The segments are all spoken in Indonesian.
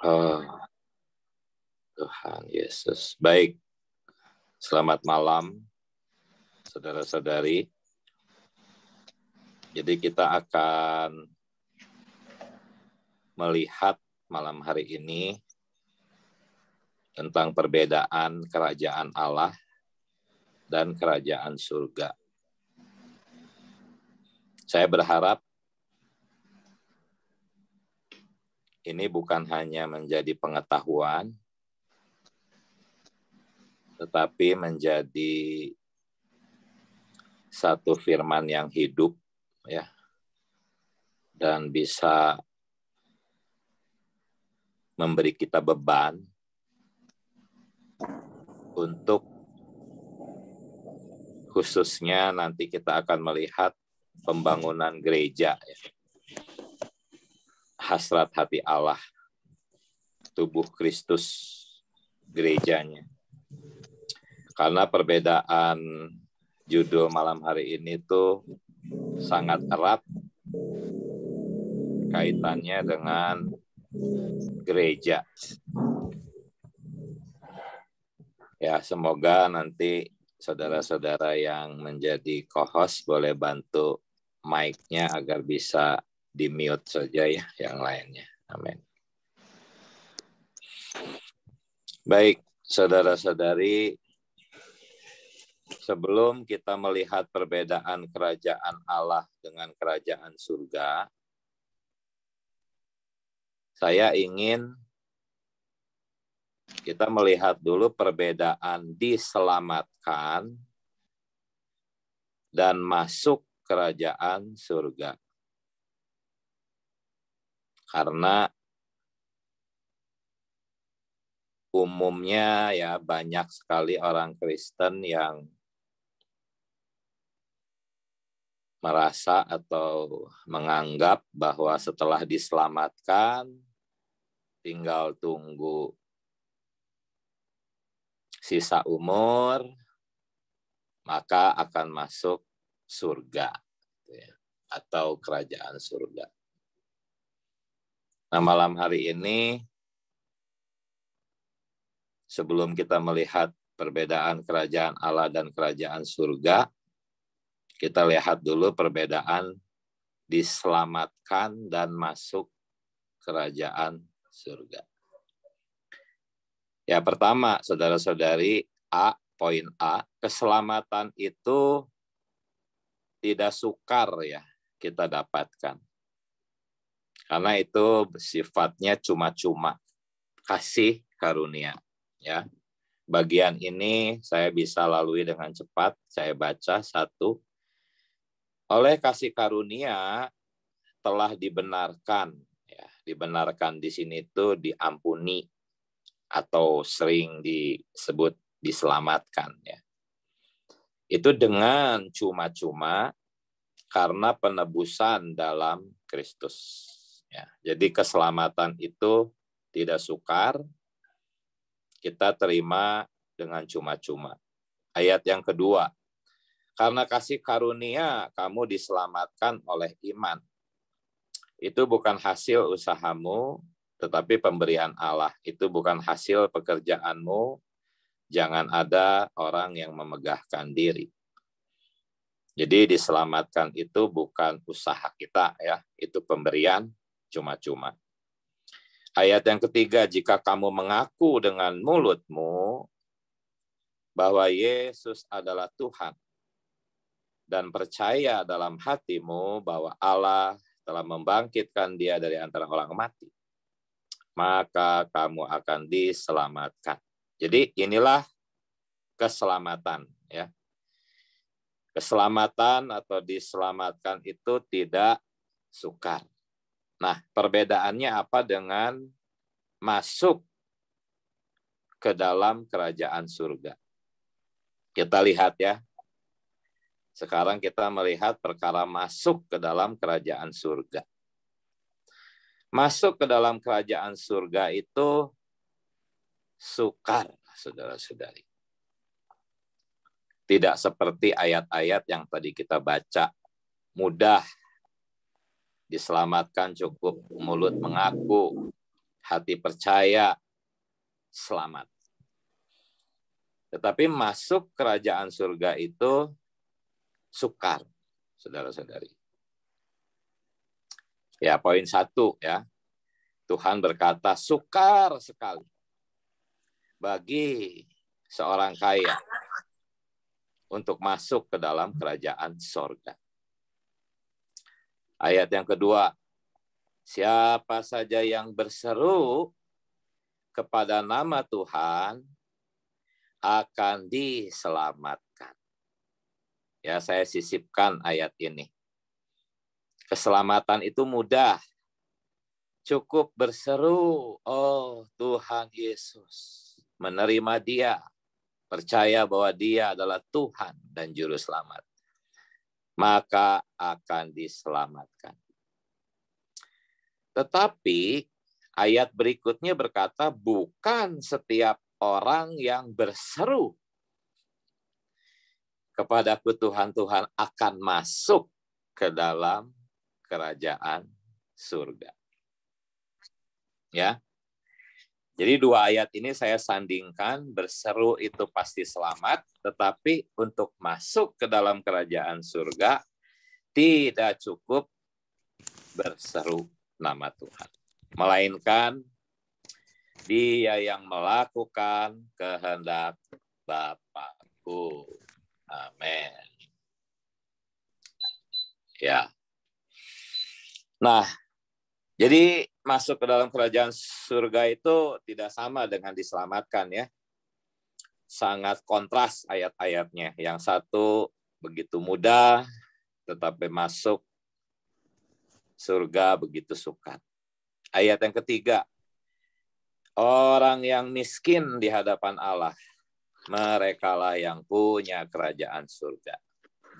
Oh, Tuhan Yesus. Baik, selamat malam, saudara-saudari. Jadi kita akan melihat malam hari ini tentang perbedaan kerajaan Allah dan kerajaan surga. Saya berharap ini bukan hanya menjadi pengetahuan, tetapi menjadi satu firman yang hidup, ya, dan bisa memberi kita beban untuk khususnya nanti kita akan melihat pembangunan gereja, ya. Hasrat hati Allah, tubuh Kristus, gerejanya. Karena perbedaan judul malam hari ini tuh sangat erat kaitannya dengan gereja. Ya, semoga nanti saudara-saudara yang menjadi co-host boleh bantu mic-nya agar bisa di-mute saja ya yang lainnya. Amin. Baik, saudara-saudari, sebelum kita melihat perbedaan kerajaan Allah dengan kerajaan surga, saya ingin kita melihat dulu perbedaan diselamatkan dan masuk kerajaan surga. Karena umumnya ya banyak sekali orang Kristen yang merasa atau menganggap bahwa setelah diselamatkan tinggal tunggu sisa umur, maka akan masuk surga atau kerajaan surga. Nah, malam hari ini, sebelum kita melihat perbedaan kerajaan Allah dan kerajaan surga, kita lihat dulu perbedaan diselamatkan dan masuk kerajaan surga. Ya, pertama, saudara-saudari, poin A, keselamatan itu tidak sukar ya kita dapatkan. Karena itu sifatnya cuma-cuma, kasih karunia. Ya, bagian ini saya bisa lalui dengan cepat. Saya baca satu. Oleh kasih karunia telah dibenarkan. Ya, dibenarkan di sini itu diampuni atau sering disebut diselamatkan. Ya. Itu dengan cuma-cuma karena penebusan dalam Kristus. Ya, jadi keselamatan itu tidak sukar, kita terima dengan cuma-cuma. Ayat yang kedua, karena kasih karunia kamu diselamatkan oleh iman. Itu bukan hasil usahamu, tetapi pemberian Allah. Itu bukan hasil pekerjaanmu, jangan ada orang yang memegahkan diri. Jadi diselamatkan itu bukan usaha kita, ya, itu pemberian cuma-cuma. Ayat yang ketiga, jika kamu mengaku dengan mulutmu bahwa Yesus adalah Tuhan dan percaya dalam hatimu bahwa Allah telah membangkitkan dia dari antara orang mati, maka kamu akan diselamatkan. Jadi inilah keselamatan, ya. Keselamatan atau diselamatkan itu tidak sukar. Nah, perbedaannya apa dengan masuk ke dalam kerajaan surga? Kita lihat ya. Sekarang kita melihat perkara masuk ke dalam kerajaan surga. Masuk ke dalam kerajaan surga itu sukar, saudara-saudari. Tidak seperti ayat-ayat yang tadi kita baca, mudah, diselamatkan cukup mulut mengaku, hati percaya, selamat. Tetapi masuk kerajaan surga itu sukar, saudara-saudari. Ya, poin 1 ya. Tuhan berkata sukar sekali bagi seorang kaya untuk masuk ke dalam kerajaan surga. Ayat yang kedua, siapa saja yang berseru kepada nama Tuhan akan diselamatkan. Ya, saya sisipkan ayat ini. Keselamatan itu mudah. Cukup berseru, oh Tuhan Yesus, menerima Dia, percaya bahwa Dia adalah Tuhan dan Juru Selamat, maka akan diselamatkan. Tetapi ayat berikutnya berkata, bukan setiap orang yang berseru kepadaku Tuhan, Tuhan akan masuk ke dalam kerajaan surga. Ya. Jadi 2 ayat ini saya sandingkan, berseru itu pasti selamat, tetapi untuk masuk ke dalam kerajaan surga tidak cukup berseru nama Tuhan. Melainkan Dia yang melakukan kehendak Bapa-Ku. Amin. Ya. Nah, jadi masuk ke dalam kerajaan surga itu tidak sama dengan diselamatkan ya. Sangat kontras ayat-ayatnya. Yang satu begitu mudah, tetapi masuk surga begitu sukar. Ayat yang ketiga, orang yang miskin di hadapan Allah, merekalah yang punya kerajaan surga.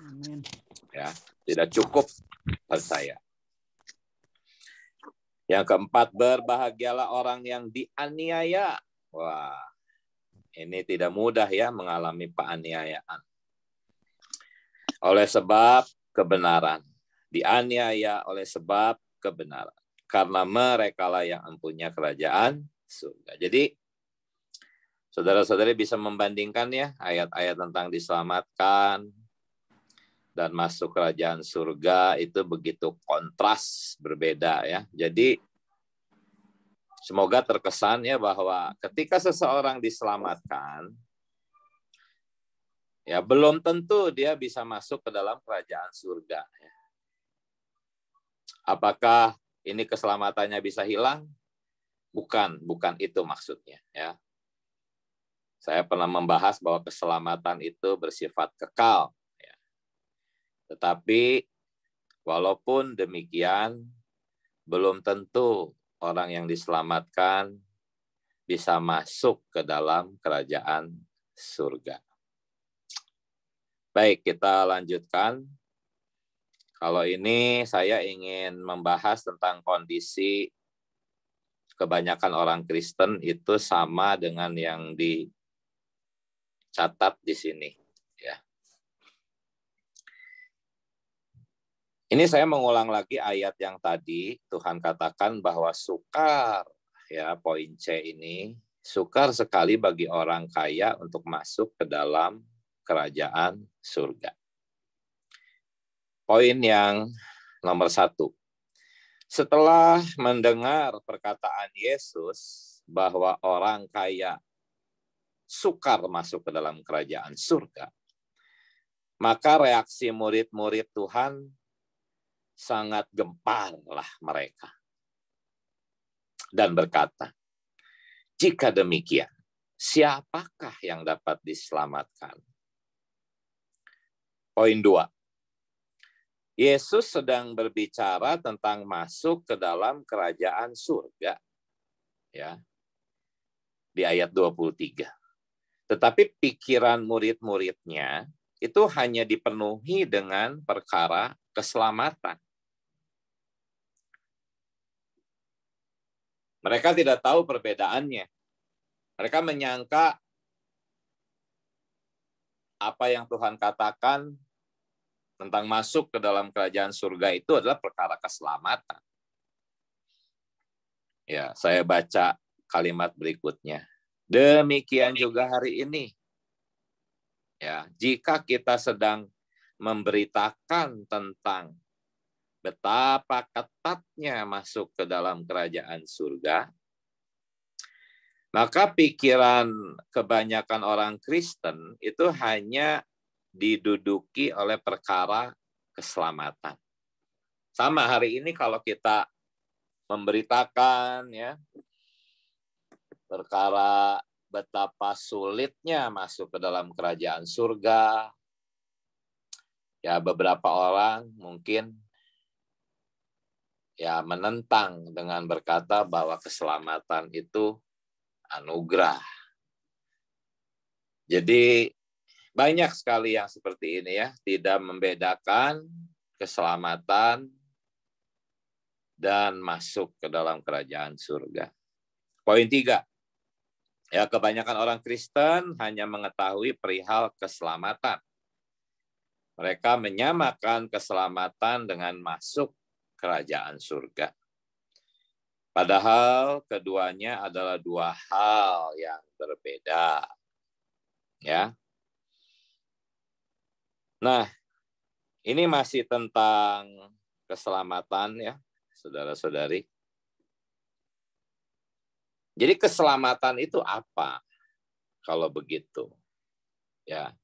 Amin. Ya, tidak cukup percaya. Yang keempat, berbahagialah orang yang dianiaya. Wah, ini tidak mudah ya mengalami penganiayaan. Oleh sebab kebenaran. Dianiaya oleh sebab kebenaran. Karena merekalah yang mempunyai kerajaan surga. Jadi, saudara-saudari bisa membandingkan ya ayat-ayat tentang diselamatkan dan masuk kerajaan surga itu begitu kontras, berbeda ya. Jadi semoga terkesan ya bahwa ketika seseorang diselamatkan, ya belum tentu dia bisa masuk ke dalam kerajaan surga. Apakah ini keselamatannya bisa hilang? Bukan itu maksudnya ya. Saya pernah membahas bahwa keselamatan itu bersifat kekal. Ya. Tetapi walaupun demikian, belum tentu orang yang diselamatkan bisa masuk ke dalam kerajaan surga. Baik, kita lanjutkan. Kalau ini saya ingin membahas tentang kondisi kebanyakan orang Kristen itu sama dengan yang dicatat di sini. Ya. Ini saya mengulang lagi ayat yang tadi, Tuhan katakan bahwa sukar, ya poin C ini, sukar sekali bagi orang kaya untuk masuk ke dalam kerajaan surga. Poin yang nomor 1. Setelah mendengar perkataan Yesus bahwa orang kaya sukar masuk ke dalam kerajaan surga, maka reaksi murid-murid Tuhan sangat gemparlah mereka. Dan berkata, jika demikian, siapakah yang dapat diselamatkan? Poin 2. Yesus sedang berbicara tentang masuk ke dalam kerajaan surga. Ya. Di ayat 23. Tetapi pikiran murid-muridnya itu hanya dipenuhi dengan perkara keselamatan. Mereka tidak tahu perbedaannya. Mereka menyangka apa yang Tuhan katakan tentang masuk ke dalam kerajaan surga itu adalah perkara keselamatan. Ya, saya baca kalimat berikutnya. Demikian juga hari ini. Ya, jika kita sedang memberitakan tentang betapa ketatnya masuk ke dalam kerajaan surga, maka pikiran kebanyakan orang Kristen itu hanya diduduki oleh perkara keselamatan. Sama hari ini kalau kita memberitakan ya perkara betapa sulitnya masuk ke dalam kerajaan surga, ya beberapa orang mungkin ya menentang dengan berkata bahwa keselamatan itu anugerah. Jadi banyak sekali yang seperti ini ya, tidak membedakan keselamatan dan masuk ke dalam kerajaan surga. Poin 3, ya kebanyakan orang Kristen hanya mengetahui perihal keselamatan. Mereka menyamakan keselamatan dengan masuk kerajaan surga. Padahal keduanya adalah dua hal yang berbeda. Ya. Nah, ini masih tentang keselamatan ya, saudara-saudari. Jadi keselamatan itu apa? Kalau begitu. Ya.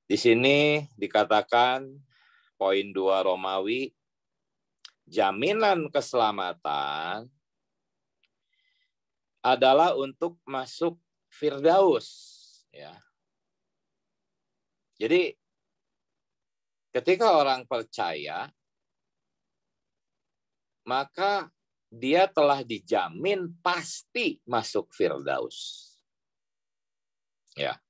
Di sini dikatakan poin 2 Romawi, jaminan keselamatan adalah untuk masuk Firdaus. Ya. Jadi ketika orang percaya, maka dia telah dijamin pasti masuk Firdaus. Ya.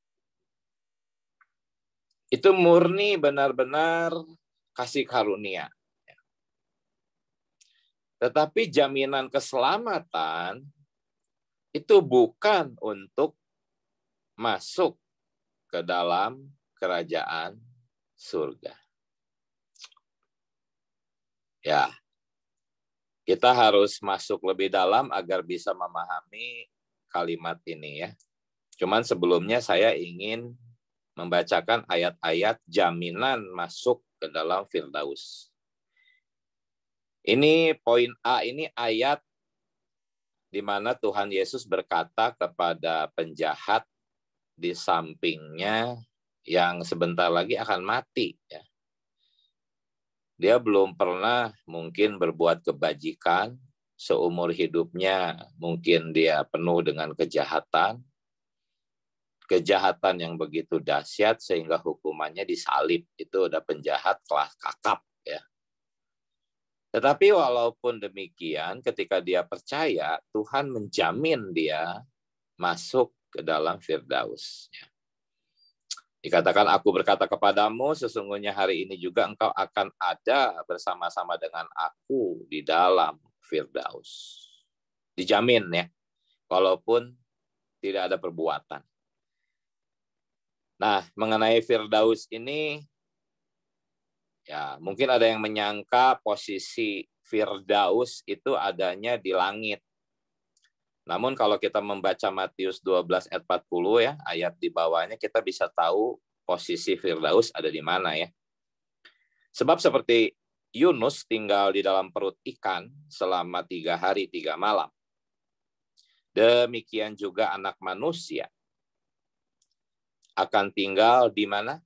Itu murni benar-benar kasih karunia. Tetapi jaminan keselamatan itu bukan untuk masuk ke dalam kerajaan surga. Ya, kita harus masuk lebih dalam agar bisa memahami kalimat ini ya. Cuman sebelumnya saya ingin membacakan ayat-ayat jaminan masuk ke dalam Firdaus. Ini poin A, ini ayat di mana Tuhan Yesus berkata kepada penjahat di sampingnya yang sebentar lagi akan mati. Ya. Dia belum pernah mungkin berbuat kebajikan, seumur hidupnya mungkin dia penuh dengan kejahatan. Kejahatan yang begitu dahsyat sehingga hukumannya disalib. Itu udah penjahat kelas kakap. Ya. Tetapi walaupun demikian, ketika dia percaya, Tuhan menjamin dia masuk ke dalam Firdaus. Dikatakan, aku berkata kepadamu, sesungguhnya hari ini juga engkau akan ada bersama-sama dengan aku di dalam Firdaus. Dijamin ya, walaupun tidak ada perbuatan. Nah, mengenai Firdaus ini, ya, mungkin ada yang menyangka posisi Firdaus itu adanya di langit. Namun kalau kita membaca Matius 12 ayat 40 ya, ayat di bawahnya kita bisa tahu posisi Firdaus ada di mana ya. Sebab seperti Yunus tinggal di dalam perut ikan selama 3 hari 3 malam. Demikian juga anak manusia akan tinggal di mana?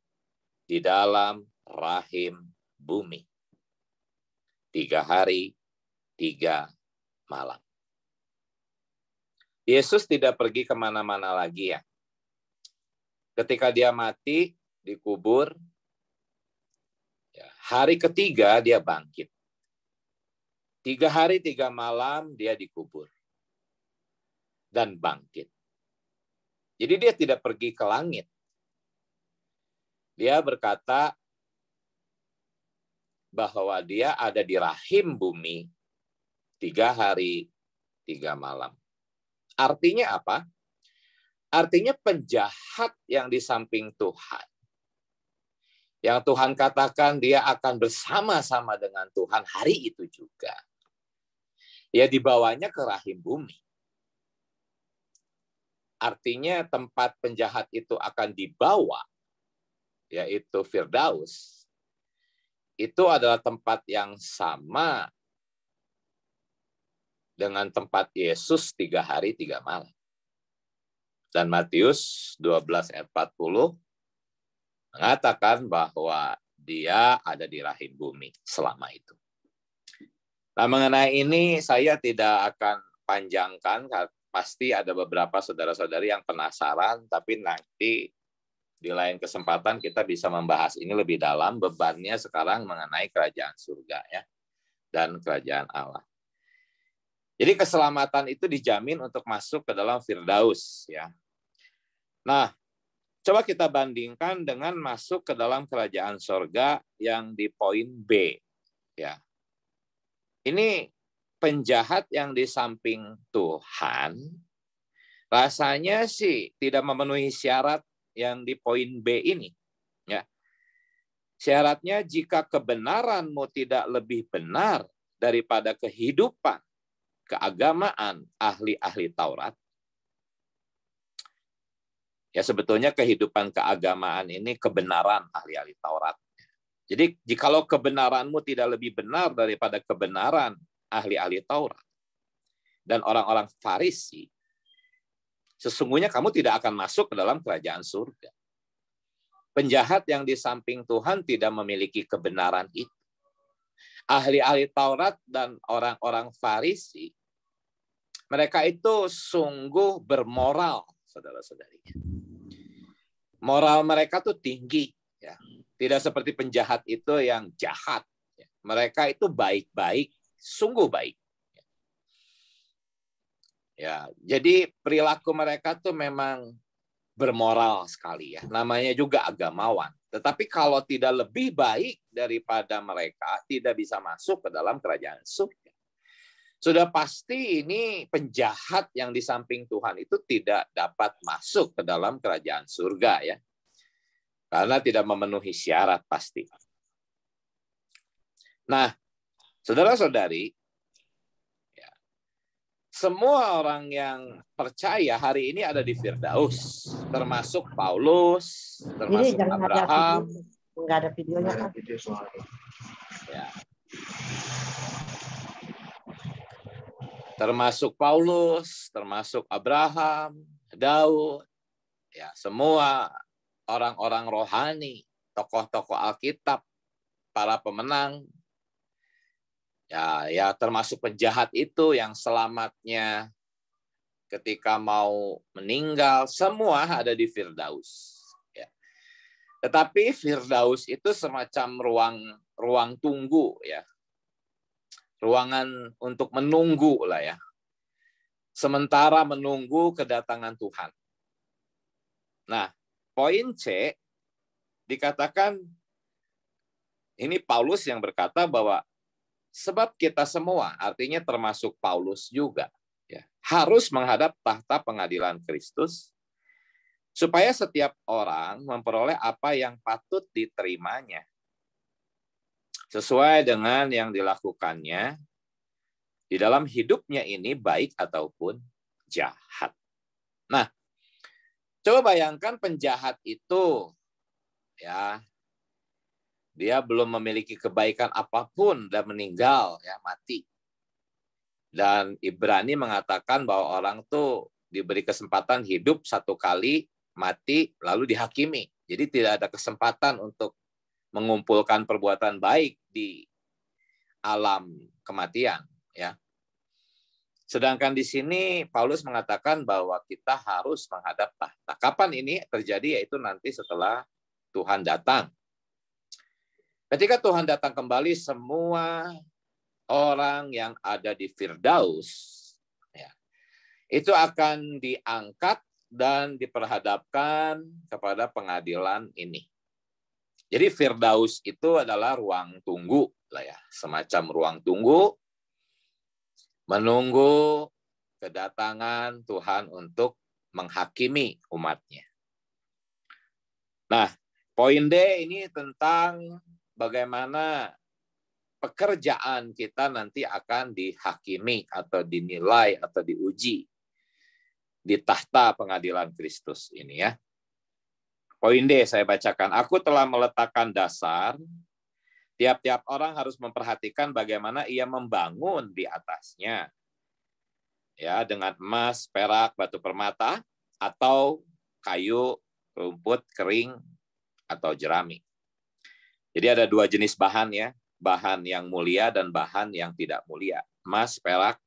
Di dalam rahim bumi. 3 hari, 3 malam. Yesus tidak pergi kemana-mana lagi ya. Ketika dia mati, dikubur, ya, hari ketiga dia bangkit. 3 hari, 3 malam dia dikubur. Dan bangkit. Jadi dia tidak pergi ke langit. Dia berkata, bahwa dia ada di rahim bumi 3 hari 3 malam. Artinya apa? Artinya penjahat yang di samping Tuhan. Yang Tuhan katakan dia akan bersama-sama dengan Tuhan hari itu juga. Ya dibawanya ke rahim bumi. Artinya tempat penjahat itu akan dibawa, yaitu Firdaus, itu adalah tempat yang sama dengan tempat Yesus 3 hari 3 malam. Dan Matius 12 ayat 40 mengatakan bahwa dia ada di rahim bumi selama itu. Nah, mengenai ini saya tidak akan panjangkan, pasti ada beberapa saudara-saudari yang penasaran, tapi nanti di lain kesempatan kita bisa membahas ini lebih dalam. Bebannya sekarang mengenai kerajaan surga ya, dan kerajaan Allah. Jadi keselamatan itu dijamin untuk masuk ke dalam Firdaus ya. Nah, coba kita bandingkan dengan masuk ke dalam kerajaan surga yang di poin B ya. Ini penjahat yang di samping Tuhan, rasanya sih tidak memenuhi syarat yang di poin B ini. Ya. Syaratnya jika kebenaranmu tidak lebih benar daripada kehidupan, keagamaan ahli-ahli Taurat. Ya sebetulnya kehidupan keagamaan ini kebenaran ahli-ahli Taurat. Jadi jikalau kebenaranmu tidak lebih benar daripada kebenaran ahli-ahli Taurat dan orang-orang Farisi, sesungguhnya kamu tidak akan masuk ke dalam kerajaan surga. Penjahat yang di samping Tuhan tidak memiliki kebenaran itu. Ahli-ahli Taurat dan orang-orang Farisi, mereka itu sungguh bermoral, saudara-saudari. Moral mereka tuh tinggi, ya. Tidak seperti penjahat itu yang jahat. Mereka itu baik-baik, sungguh baik. Ya, jadi perilaku mereka tuh memang bermoral sekali ya. Namanya juga agamawan. Tetapi kalau tidak lebih baik daripada mereka, tidak bisa masuk ke dalam kerajaan surga. Sudah pasti ini penjahat yang di samping Tuhan itu tidak dapat masuk ke dalam kerajaan surga ya. Karena tidak memenuhi syarat pasti. Nah, saudara-saudari, ya, semua orang yang percaya hari ini ada di Firdaus, termasuk Paulus, termasuk Abraham. Enggak ada videonya kan? Ya. Termasuk Paulus, termasuk Abraham, Daud, ya semua orang-orang rohani, tokoh-tokoh Alkitab, para pemenang, ya termasuk penjahat itu yang selamatnya ketika mau meninggal, semua ada di Firdaus. Ya. Tetapi Firdaus itu semacam ruang tunggu, ya, ruangan untuk menunggu lah ya. Sementara menunggu kedatangan Tuhan. Nah, poin C dikatakan, ini Paulus yang berkata bahwa sebab kita semua, artinya termasuk Paulus juga, ya, harus menghadap tahta pengadilan Kristus, supaya setiap orang memperoleh apa yang patut diterimanya, sesuai dengan yang dilakukannya di dalam hidupnya ini, baik ataupun jahat. Nah, coba bayangkan penjahat itu, ya, dia belum memiliki kebaikan apapun dan meninggal, ya, mati. Dan Ibrani mengatakan bahwa orang tuh diberi kesempatan hidup satu kali, mati, lalu dihakimi. Jadi tidak ada kesempatan untuk mengumpulkan perbuatan baik di alam kematian, ya. Sedangkan di sini Paulus mengatakan bahwa kita harus menghadap tahta. Kapan ini terjadi? Yaitu nanti setelah Tuhan datang. Ketika Tuhan datang kembali, semua orang yang ada di Firdaus, ya, itu akan diangkat dan diperhadapkan kepada pengadilan ini. Jadi Firdaus itu adalah ruang tunggu, lah ya, semacam ruang tunggu, menunggu kedatangan Tuhan untuk menghakimi umatnya. Nah, poin D ini tentang bagaimana pekerjaan kita nanti akan dihakimi atau dinilai atau diuji di tahta pengadilan Kristus ini ya. Poin D saya bacakan. Aku telah meletakkan dasar, tiap-tiap orang harus memperhatikan bagaimana ia membangun di atasnya. Ya, dengan emas, perak, batu permata, atau kayu, rumput, kering, atau jerami. Jadi ada dua jenis bahan ya, bahan yang mulia dan bahan yang tidak mulia. Emas, perak,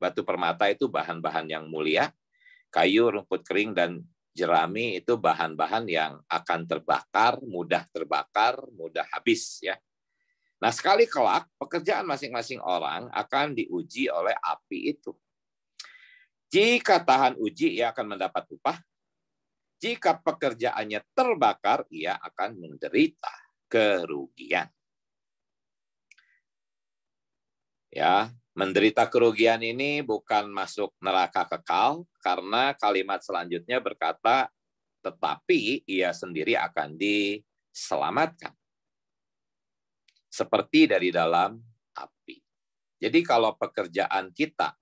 batu permata itu bahan-bahan yang mulia, kayu, rumput kering, dan jerami itu bahan-bahan yang akan terbakar, mudah habis ya. Nah, sekali kelak pekerjaan masing-masing orang akan diuji oleh api itu. Jika tahan uji, ia akan mendapat upah. Jika pekerjaannya terbakar, ia akan menderita kerugian. Ya, menderita kerugian ini bukan masuk neraka kekal, karena kalimat selanjutnya berkata, tetapi ia sendiri akan diselamatkan. Seperti dari dalam api. Jadi kalau pekerjaan kita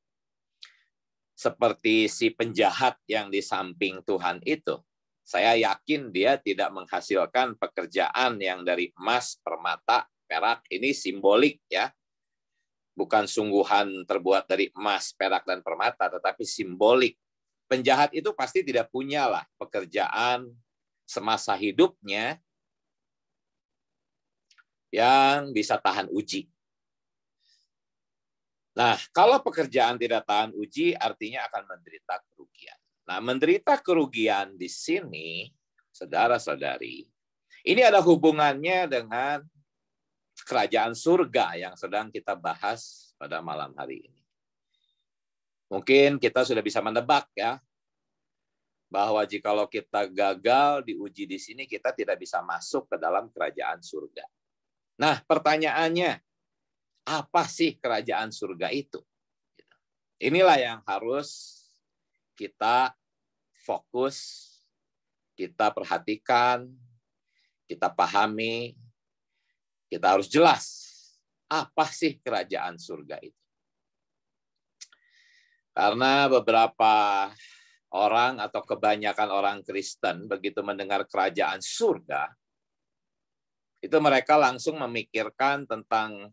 seperti si penjahat yang di samping Tuhan itu, saya yakin dia tidak menghasilkan pekerjaan yang dari emas, permata, perak, ini simbolik ya. Bukan sungguhan terbuat dari emas, perak, dan permata, tetapi simbolik. Penjahat itu pasti tidak punyalah pekerjaan semasa hidupnya yang bisa tahan uji. Nah, kalau pekerjaan tidak tahan uji, artinya akan menderita kerugian. Nah, menderita kerugian di sini, saudara-saudari, ini ada hubungannya dengan kerajaan surga yang sedang kita bahas pada malam hari ini. Mungkin kita sudah bisa menebak ya, bahwa jikalau kita gagal diuji di sini, kita tidak bisa masuk ke dalam kerajaan surga. Nah, pertanyaannya, apa sih kerajaan surga itu? Inilah yang harus kita fokus, kita perhatikan, kita pahami, kita harus jelas apa sih kerajaan surga itu. Karena beberapa orang atau kebanyakan orang Kristen begitu mendengar kerajaan surga, itu mereka langsung memikirkan tentang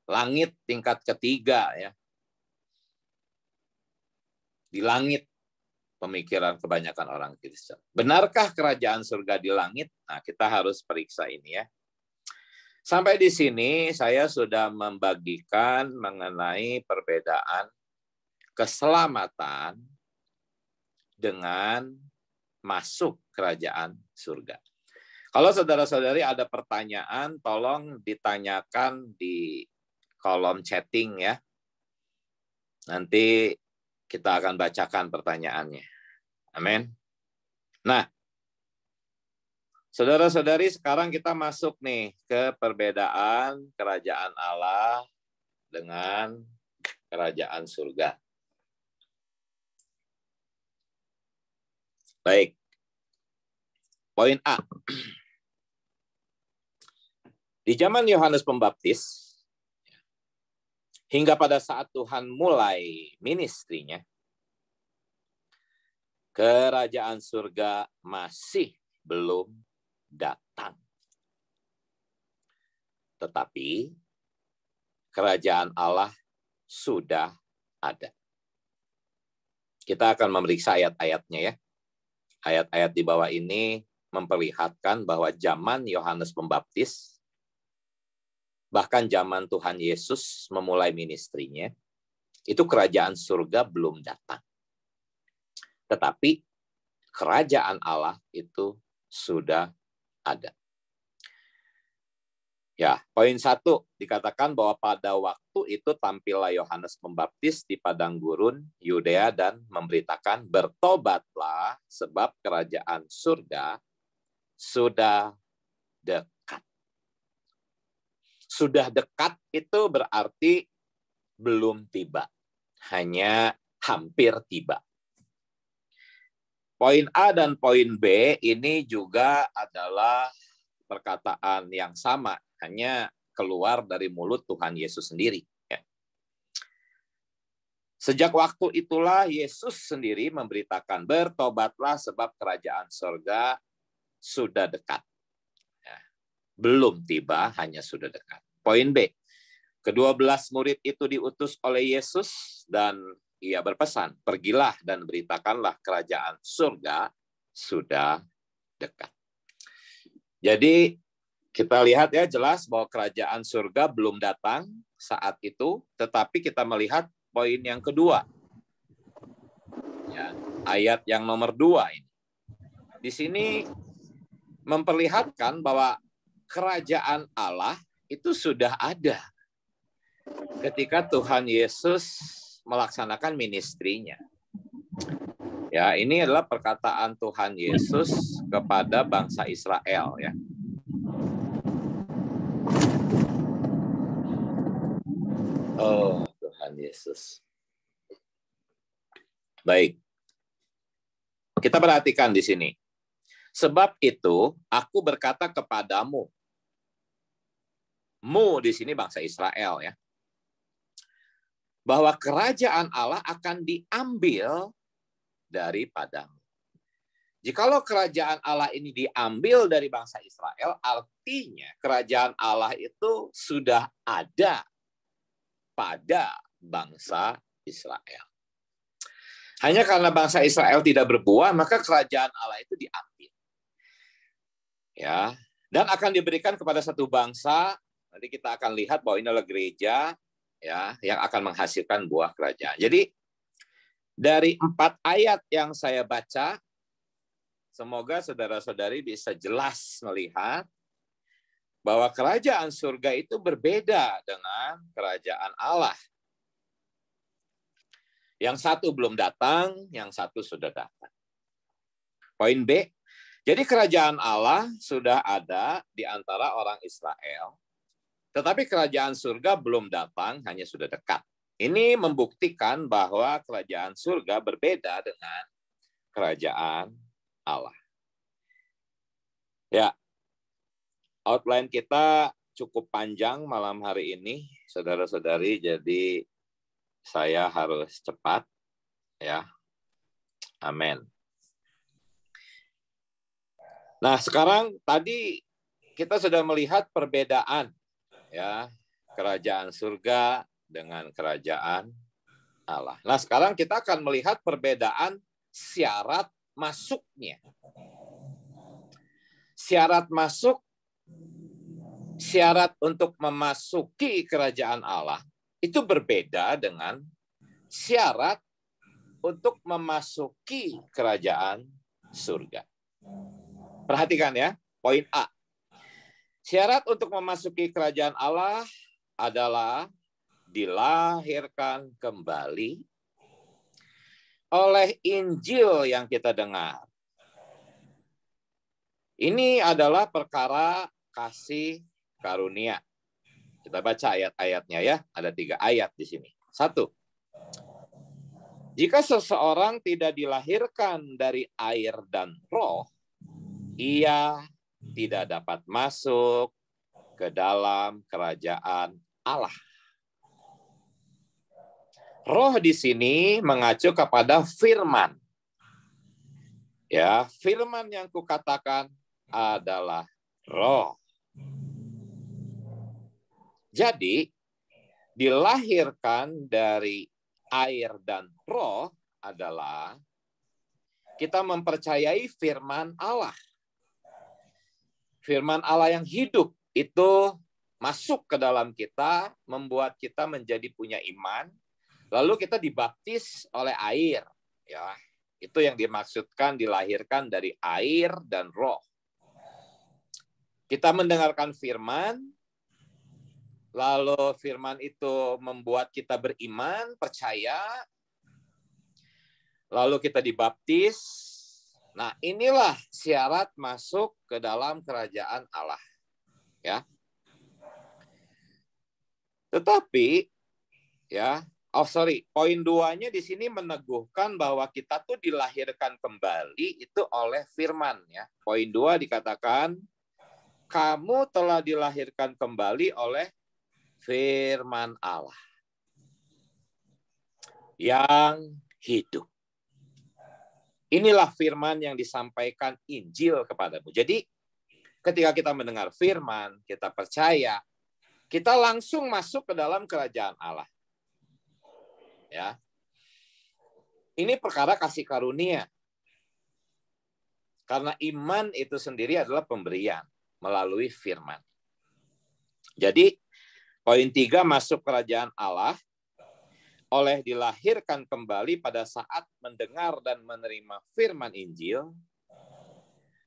langit tingkat ketiga ya. Di langit pemikiran kebanyakan orang Kristen. Benarkah kerajaan surga di langit? Nah, kita harus periksa ini ya. Sampai di sini saya sudah membagikan mengenai perbedaan keselamatan dengan masuk kerajaan surga. Kalau saudara-saudari ada pertanyaan, tolong ditanyakan di kolom chatting ya. Nanti kita akan bacakan pertanyaannya. Amin. Nah, saudara-saudari, sekarang kita masuk nih ke perbedaan kerajaan Allah dengan kerajaan surga. Baik. Poin A. Di zaman Yohanes Pembaptis, hingga pada saat Tuhan mulai ministrinya, kerajaan surga masih belum datang. Tetapi kerajaan Allah sudah ada. Kita akan memeriksa ayat-ayatnya ya. Ayat-ayat di bawah ini memperlihatkan bahwa zaman Yohanes Pembaptis, bahkan zaman Tuhan Yesus memulai ministrinya, itu kerajaan surga belum datang. Tetapi kerajaan Allah itu sudah ada. Ya, poin 1 dikatakan bahwa pada waktu itu tampillah Yohanes Pembaptis di padang gurun Yudea dan memberitakan, bertobatlah sebab kerajaan surga sudah dekat. Sudah dekat itu berarti belum tiba, hanya hampir tiba. Poin A dan poin B ini juga adalah perkataan yang sama, hanya keluar dari mulut Tuhan Yesus sendiri. Ya. Sejak waktu itulah Yesus sendiri memberitakan, bertobatlah sebab kerajaan surga sudah dekat. Ya. Belum tiba, hanya sudah dekat. Poin B, ke-12 murid itu diutus oleh Yesus dan ia berpesan, pergilah dan beritakanlah kerajaan surga sudah dekat. Jadi kita lihat ya jelas bahwa kerajaan surga belum datang saat itu, tetapi kita melihat poin yang kedua. Ya, ayat yang nomor 2 ini. Di sini memperlihatkan bahwa kerajaan Allah itu sudah ada ketika Tuhan Yesus melaksanakan ministrinya. Ya, ini adalah perkataan Tuhan Yesus kepada bangsa Israel ya. Oh, Tuhan Yesus. Baik. Kita perhatikan di sini. Sebab itu aku berkata kepadamu. Mu di sini bangsa Israel ya. Bahwa kerajaan Allah akan diambil daripadamu. Jikalau kerajaan Allah ini diambil dari bangsa Israel, artinya kerajaan Allah itu sudah ada pada bangsa Israel. Hanya karena bangsa Israel tidak berbuah, maka kerajaan Allah itu diambil. Ya, dan akan diberikan kepada satu bangsa. Nanti kita akan lihat bahwa ini adalah gereja ya yang akan menghasilkan buah kerajaan. Jadi dari 4 ayat yang saya baca, semoga saudara-saudari bisa jelas melihat bahwa kerajaan surga itu berbeda dengan kerajaan Allah. Yang satu belum datang, yang satu sudah datang. Poin B, jadi kerajaan Allah sudah ada di antara orang Israel, tetapi kerajaan surga belum datang, hanya sudah dekat. Ini membuktikan bahwa kerajaan surga berbeda dengan kerajaan Allah. Ya, outline kita cukup panjang malam hari ini, saudara-saudari, jadi saya harus cepat. Ya, amin. Nah, sekarang tadi kita sudah melihat perbedaan ya kerajaan surga dengan kerajaan Allah. Nah, sekarang kita akan melihat perbedaan syarat masuknya. Syarat masuk, syarat untuk memasuki kerajaan Allah itu berbeda dengan syarat untuk memasuki kerajaan surga. Perhatikan ya, poin A. Syarat untuk memasuki kerajaan Allah adalah dilahirkan kembali oleh Injil yang kita dengar. Ini adalah perkara kasih karunia. Kita baca ayat-ayatnya ya, ada 3 ayat di sini. 1. Jika seseorang tidak dilahirkan dari air dan roh, ia tidak dapat masuk ke dalam kerajaan Allah. Roh di sini mengacu kepada firman. Ya, firman yang kukatakan adalah roh. Jadi, dilahirkan dari air dan roh adalah kita mempercayai firman Allah. Firman Allah yang hidup itu masuk ke dalam kita, membuat kita menjadi punya iman, lalu kita dibaptis oleh air. Ya, itu yang dimaksudkan dilahirkan dari air dan roh. Kita mendengarkan firman, lalu firman itu membuat kita beriman, percaya, lalu kita dibaptis. Nah, inilah syarat masuk ke dalam kerajaan Allah. Ya. Tetapi, ya, poin 2-nya di sini meneguhkan bahwa kita tuh dilahirkan kembali itu oleh firman. Ya. Poin 2 dikatakan, kamu telah dilahirkan kembali oleh firman Allah yang hidup. Inilah firman yang disampaikan Injil kepadamu. Jadi ketika kita mendengar firman, kita percaya, kita langsung masuk ke dalam kerajaan Allah. Ya. Ini perkara kasih karunia. Karena iman itu sendiri adalah pemberian melalui firman. Jadi poin 3, masuk kerajaan Allah oleh dilahirkan kembali pada saat mendengar dan menerima firman Injil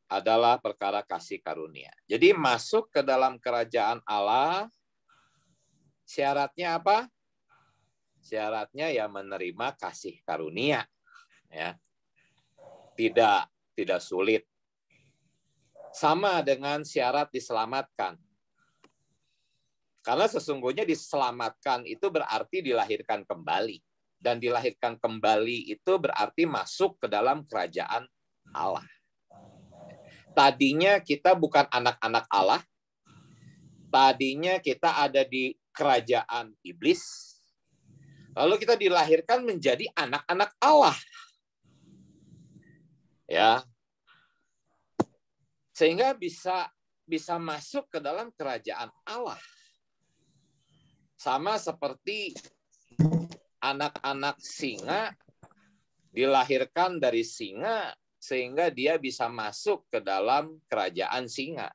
adalah perkara kasih karunia. Jadi masuk ke dalam kerajaan Allah, syaratnya apa? Syaratnya ya menerima kasih karunia. Ya. Tidak sulit. Sama dengan syarat diselamatkan. Karena sesungguhnya diselamatkan itu berarti dilahirkan kembali. Dan dilahirkan kembali itu berarti masuk ke dalam kerajaan Allah. Tadinya kita bukan anak-anak Allah. Tadinya kita ada di kerajaan iblis. Lalu kita dilahirkan menjadi anak-anak Allah. Ya. Sehingga bisa masuk ke dalam kerajaan Allah. Sama seperti anak-anak singa dilahirkan dari singa sehingga dia bisa masuk ke dalam kerajaan singa.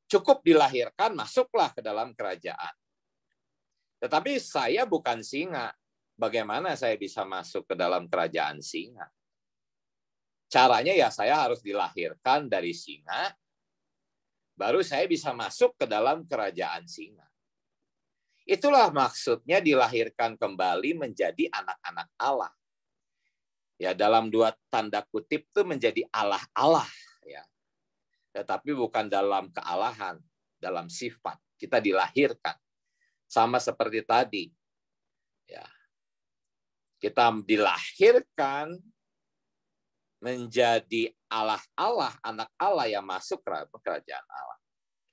Cukup dilahirkan, masuklah ke dalam kerajaan. Tetapi saya bukan singa. Bagaimana saya bisa masuk ke dalam kerajaan singa? Caranya ya saya harus dilahirkan dari singa, baru saya bisa masuk ke dalam kerajaan singa. Itulah maksudnya dilahirkan kembali menjadi anak-anak Allah. Ya, dalam 2 tanda kutip itu menjadi Allah-Allah. Ya. Tetapi bukan dalam kealahan, dalam sifat. Kita dilahirkan. Sama seperti tadi. Ya. Kita dilahirkan menjadi Allah-Allah, anak Allah yang masuk ke kerajaan Allah.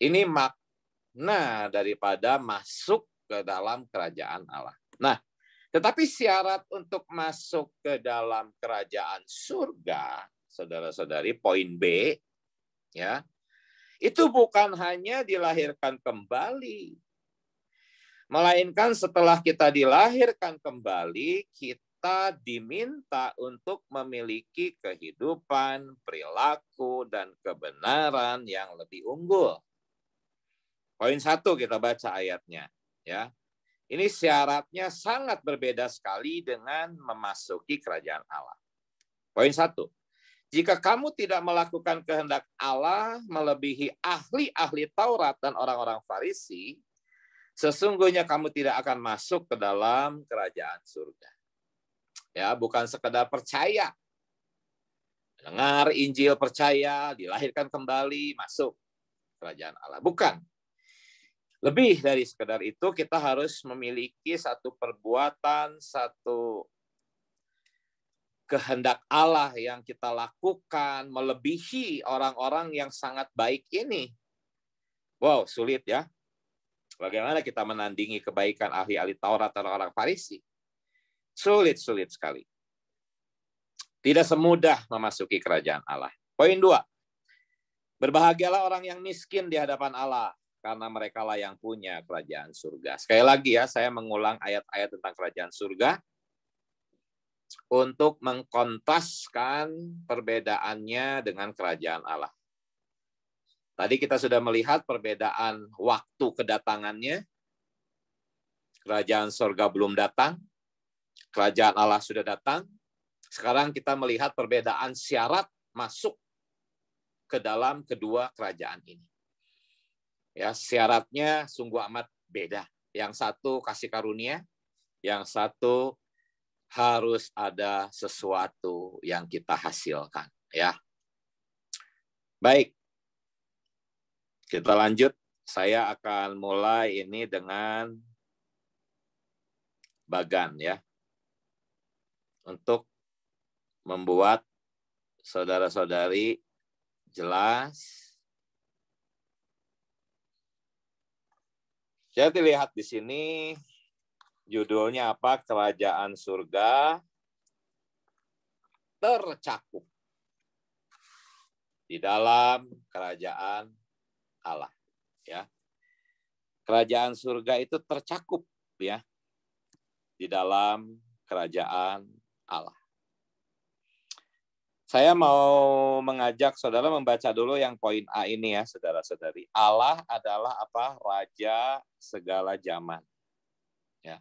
Ini makna daripada masuk ke dalam kerajaan Allah. Nah, tetapi syarat untuk masuk ke dalam kerajaan surga, saudara-saudari, poin B, ya, itu bukan hanya dilahirkan kembali, melainkan setelah kita dilahirkan kembali, kita diminta untuk memiliki kehidupan, perilaku, dan kebenaran yang lebih unggul. Poin 1 kita baca ayatnya. Ya, ini syaratnya sangat berbeda sekali dengan memasuki kerajaan Allah. Poin 1, jika kamu tidak melakukan kehendak Allah melebihi ahli-ahli Taurat dan orang-orang Farisi, sesungguhnya kamu tidak akan masuk ke dalam kerajaan surga. Ya, bukan sekedar percaya, dengar Injil, percaya, dilahirkan kembali, masuk kerajaan Allah. Bukan. Lebih dari sekedar itu, kita harus memiliki satu perbuatan, satu kehendak Allah yang kita lakukan melebihi orang-orang yang sangat baik ini. Wow, sulit ya. Bagaimana kita menandingi kebaikan ahli-ahli Taurat dan orang Farisi? Sulit sekali. Tidak semudah memasuki kerajaan Allah. Poin 2, berbahagialah orang yang miskin di hadapan Allah, karena mereka lah yang punya kerajaan surga. Sekali lagi ya, saya mengulang ayat-ayat tentang kerajaan surga untuk mengkontraskan perbedaannya dengan kerajaan Allah. Tadi kita sudah melihat perbedaan waktu kedatangannya. Kerajaan surga belum datang, kerajaan Allah sudah datang. Sekarang kita melihat perbedaan syarat masuk ke dalam kedua kerajaan ini. Ya, syaratnya sungguh amat beda. Yang satu kasih karunia, yang satu harus ada sesuatu yang kita hasilkan, ya. Baik. Kita lanjut. Saya akan mulai ini dengan Bagan, ya. Untuk membuat saudara-saudari jelas Jadi lihat di sini judulnya apa? Kerajaan surga tercakup di dalam kerajaan Allah, ya. Kerajaan surga itu tercakup, ya, di dalam kerajaan Allah. Saya mau mengajak saudara membaca dulu yang poin A ini ya, saudara-saudari. Allah adalah apa? Raja segala zaman. Ya.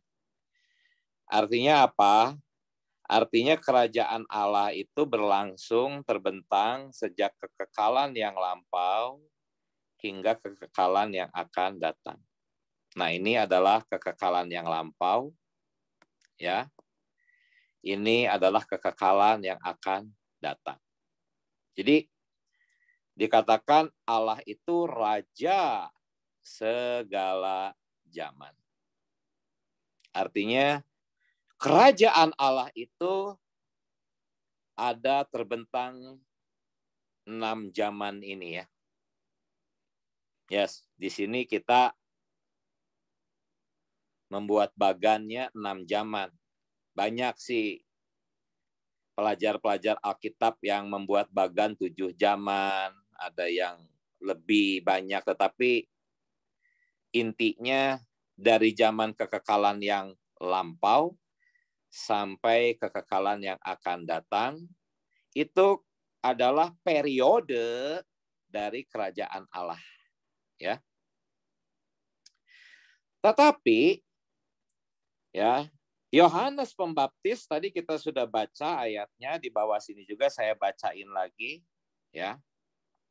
Artinya apa? Artinya kerajaan Allah itu berlangsung terbentang sejak kekekalan yang lampau hingga kekekalan yang akan datang. Nah, ini adalah kekekalan yang lampau, ya. Ini adalah kekekalan yang akan datang. Jadi dikatakan Allah itu raja segala zaman. Artinya kerajaan Allah itu ada terbentang 6 zaman ini, ya. Yes, di sini kita membuat bagannya 6 zaman. Banyak sih pelajar-pelajar Alkitab yang membuat bagan 7 zaman, ada yang lebih banyak, tetapi intinya dari zaman kekekalan yang lampau sampai kekekalan yang akan datang, itu adalah periode dari kerajaan Allah, ya. Tetapi, ya, Yohanes Pembaptis tadi kita sudah baca ayatnya, di bawah sini juga saya bacain lagi, ya,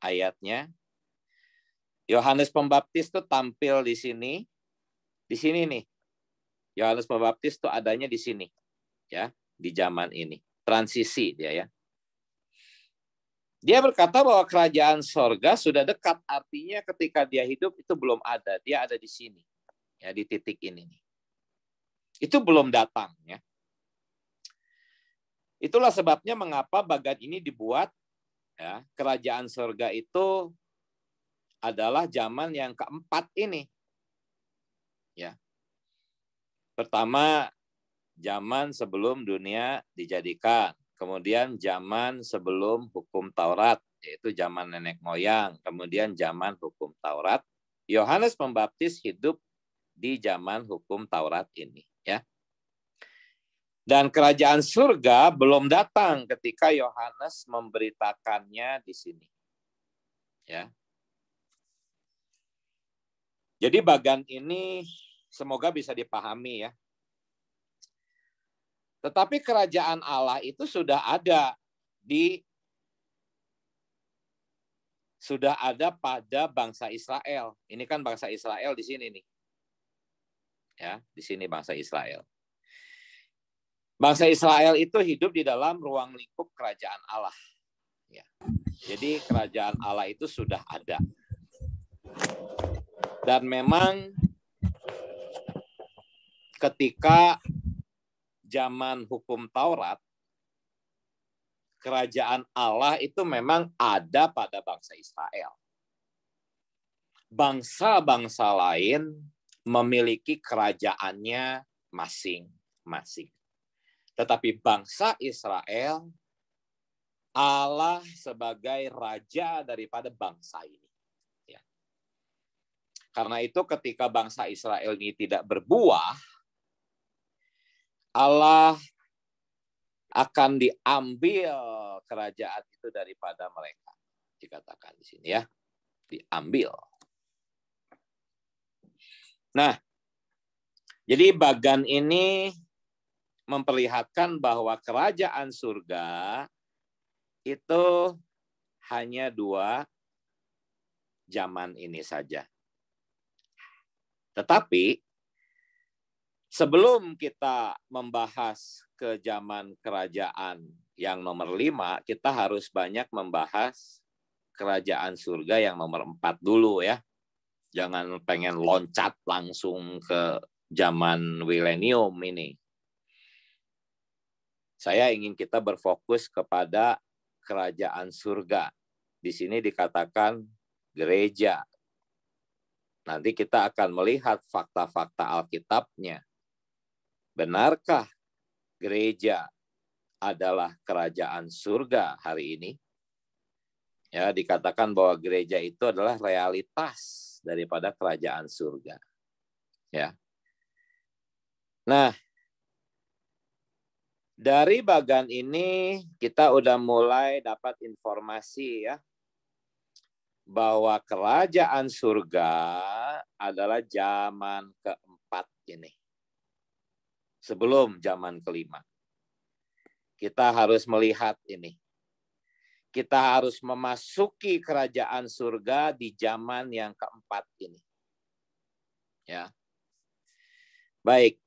ayatnya. Yohanes Pembaptis tuh tampil di sini nih. Yohanes Pembaptis tuh adanya di sini, ya, di zaman ini. Transisi dia, ya. Dia berkata bahwa kerajaan sorga sudah dekat, artinya ketika dia hidup itu belum ada, dia ada di sini, ya, di titik ini nih. Itu belum datang, ya. Itulah sebabnya mengapa bagan ini dibuat, ya. Kerajaan surga itu adalah zaman yang keempat ini, ya. Pertama, zaman sebelum dunia dijadikan, kemudian zaman sebelum hukum Taurat, yaitu zaman nenek moyang, kemudian zaman hukum Taurat. Yohanes Pembaptis hidup di zaman hukum Taurat ini, ya. Dan kerajaan surga belum datang ketika Yohanes memberitakannya di sini, ya. Jadi bagan ini semoga bisa dipahami, ya. Tetapi kerajaan Allah itu sudah ada pada bangsa Israel. Ini kan bangsa Israel di sini nih. Ya, di sini bangsa Israel. Bangsa Israel itu hidup di dalam ruang lingkup kerajaan Allah. Ya. Jadi kerajaan Allah itu sudah ada. Dan memang ketika zaman hukum Taurat, kerajaan Allah itu memang ada pada bangsa Israel. Bangsa-bangsa lain memiliki kerajaannya masing-masing. Tetapi bangsa Israel, Allah sebagai raja daripada bangsa ini. Ya. Karena itu ketika bangsa Israel ini tidak berbuah, Allah akan diambil kerajaan itu daripada mereka. Dikatakan di sini, ya. Diambil. Nah, jadi bagan ini memperlihatkan bahwa kerajaan surga itu hanya 2 zaman ini saja. Tetapi sebelum kita membahas ke zaman kerajaan yang nomor 5, kita harus banyak membahas kerajaan surga yang nomor 4 dulu, ya. Jangan pengen loncat langsung ke zaman milenium ini. Saya ingin kita berfokus kepada kerajaan surga. Di sini dikatakan gereja. nanti kita akan melihat fakta-fakta Alkitabnya. Benarkah gereja adalah kerajaan surga hari ini? Ya, dikatakan bahwa gereja itu adalah realitas daripada kerajaan surga. Ya. Nah, dari bagian ini kita udah mulai dapat informasi ya bahwa kerajaan surga adalah zaman keempat ini. Sebelum zaman kelima. Kita harus melihat ini. Kita harus memasuki kerajaan surga di zaman yang keempat ini. Ya. Baik.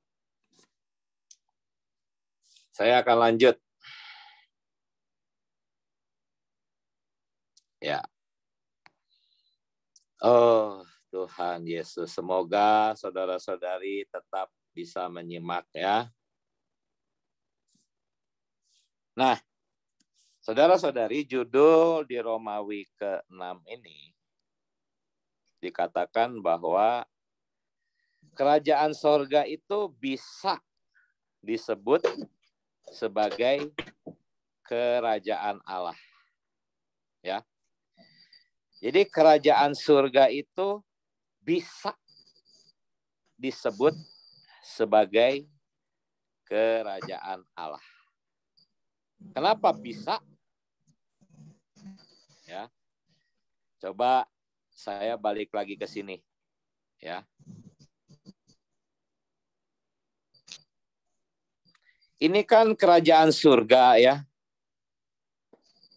Saya akan lanjut. Ya. Oh, Tuhan Yesus, semoga saudara-saudari tetap bisa menyimak ya. Nah, saudara-saudari, judul di Romawi ke-6 ini dikatakan bahwa kerajaan sorga itu bisa disebut sebagai kerajaan Allah. Ya. Jadi kerajaan surga itu bisa disebut sebagai kerajaan Allah. Kenapa bisa? Ya. Coba saya balik lagi ke sini. Ya. Ini kan kerajaan surga ya.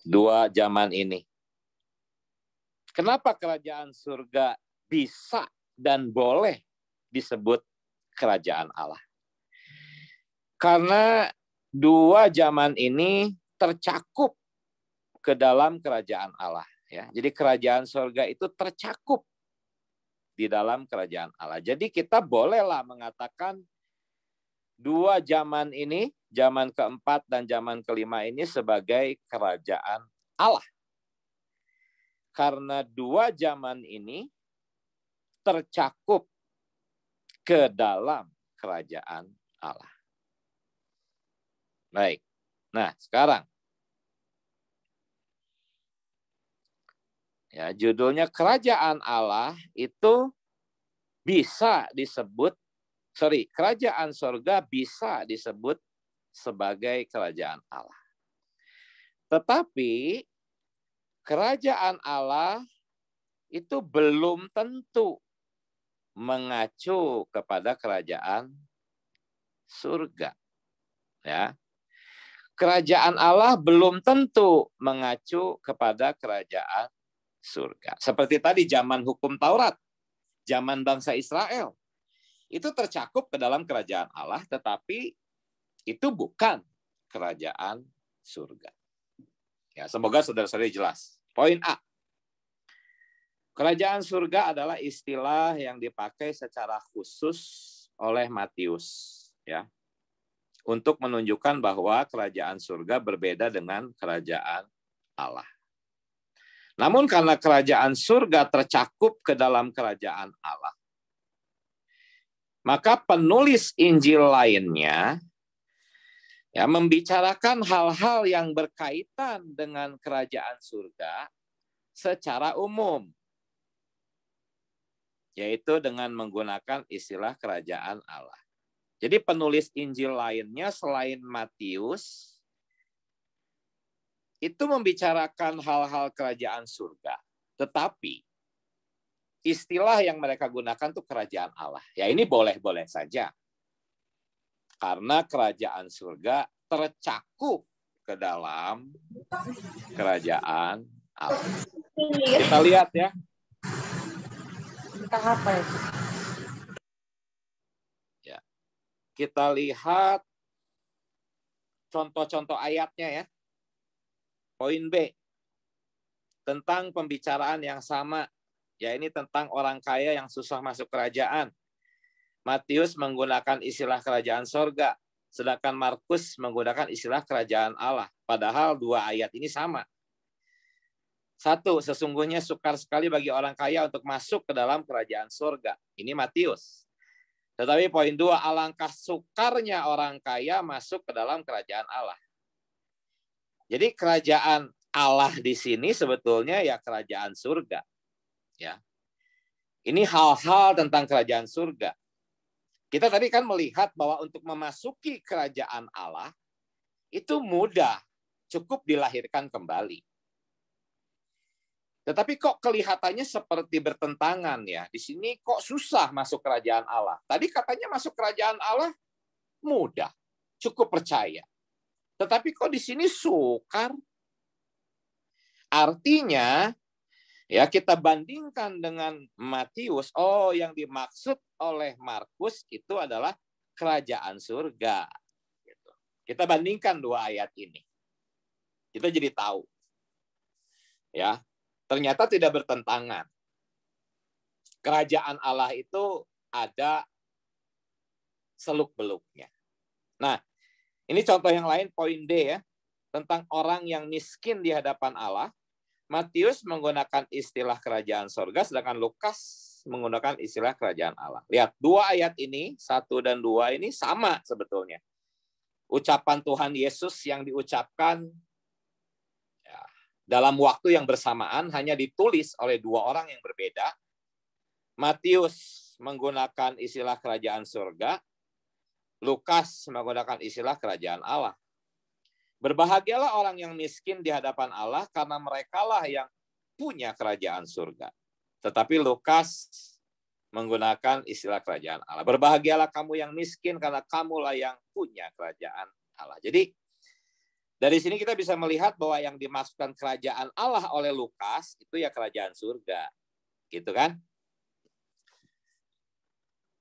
Dua zaman ini. Kenapa kerajaan surga bisa dan boleh disebut kerajaan Allah? Karena dua zaman ini tercakup ke dalam kerajaan Allah. Ya. Jadi kerajaan surga itu tercakup di dalam kerajaan Allah. Jadi kita bolehlah mengatakan dua zaman ini, zaman keempat dan zaman kelima ini sebagai kerajaan Allah. Karena dua zaman ini tercakup ke dalam kerajaan Allah. Baik. Nah, sekarang ya, judulnya kerajaan Allah itu bisa disebut, kerajaan surga bisa disebut sebagai kerajaan Allah. Tetapi kerajaan Allah itu belum tentu mengacu kepada kerajaan surga. Ya. Kerajaan Allah belum tentu mengacu kepada kerajaan surga. Seperti tadi zaman hukum Taurat, zaman bangsa Israel. Itu tercakup ke dalam kerajaan Allah, tetapi itu bukan kerajaan surga. Ya, semoga saudara-saudari jelas. Poin A. Kerajaan surga adalah istilah yang dipakai secara khusus oleh Matius, ya, untuk menunjukkan bahwa kerajaan surga berbeda dengan kerajaan Allah. Namun karena kerajaan surga tercakup ke dalam kerajaan Allah, maka penulis Injil lainnya ya membicarakan hal-hal yang berkaitan dengan kerajaan surga secara umum, yaitu dengan menggunakan istilah kerajaan Allah. Jadi penulis Injil lainnya selain Matius itu membicarakan hal-hal kerajaan surga. Tetapi istilah yang mereka gunakan itu kerajaan Allah. Ya ini boleh-boleh saja. Karena kerajaan surga tercakup ke dalam kerajaan Allah. Kita lihat ya. Kita apa itu? Ya. Kita lihat contoh-contoh ayatnya ya. Poin B. Tentang pembicaraan yang sama. Ya ini tentang orang kaya yang susah masuk kerajaan. Matius menggunakan istilah kerajaan sorga. Sedangkan Markus menggunakan istilah kerajaan Allah. Padahal dua ayat ini sama. 1, sesungguhnya sukar sekali bagi orang kaya untuk masuk ke dalam kerajaan surga. Ini Matius. Tetapi poin 2, alangkah sukarnya orang kaya masuk ke dalam kerajaan Allah. Jadi kerajaan Allah di sini sebetulnya ya kerajaan surga. Ya. Ini hal-hal tentang kerajaan surga. Kita tadi kan melihat bahwa untuk memasuki kerajaan Allah itu mudah, cukup dilahirkan kembali. Tetapi kok kelihatannya seperti bertentangan ya. Di sini kok susah masuk kerajaan Allah. Tadi katanya masuk kerajaan Allah mudah, cukup percaya. Tetapi kok di sini sukar? Artinya, ya kita bandingkan dengan Matius, yang dimaksud oleh Markus itu adalah kerajaan surga. Kita bandingkan 2 ayat ini. Kita jadi tahu. Ya, ternyata tidak bertentangan. Kerajaan Allah itu ada seluk-beluknya. Nah, ini contoh yang lain, poin D ya, tentang orang yang miskin di hadapan Allah. Matius menggunakan istilah kerajaan surga, sedangkan Lukas menggunakan istilah kerajaan Allah. Lihat, 2 ayat ini, 1 dan 2 ini sama sebetulnya. Ucapan Tuhan Yesus yang diucapkan ya, dalam waktu yang bersamaan, hanya ditulis oleh 2 orang yang berbeda. Matius menggunakan istilah kerajaan surga, Lukas menggunakan istilah kerajaan Allah. Berbahagialah orang yang miskin di hadapan Allah, karena merekalah yang punya kerajaan surga. Tetapi Lukas menggunakan istilah kerajaan Allah. Berbahagialah kamu yang miskin, karena kamulah yang punya kerajaan Allah. Jadi dari sini kita bisa melihat bahwa yang dimaksudkan kerajaan Allah oleh Lukas itu ya kerajaan surga. Gitu kan?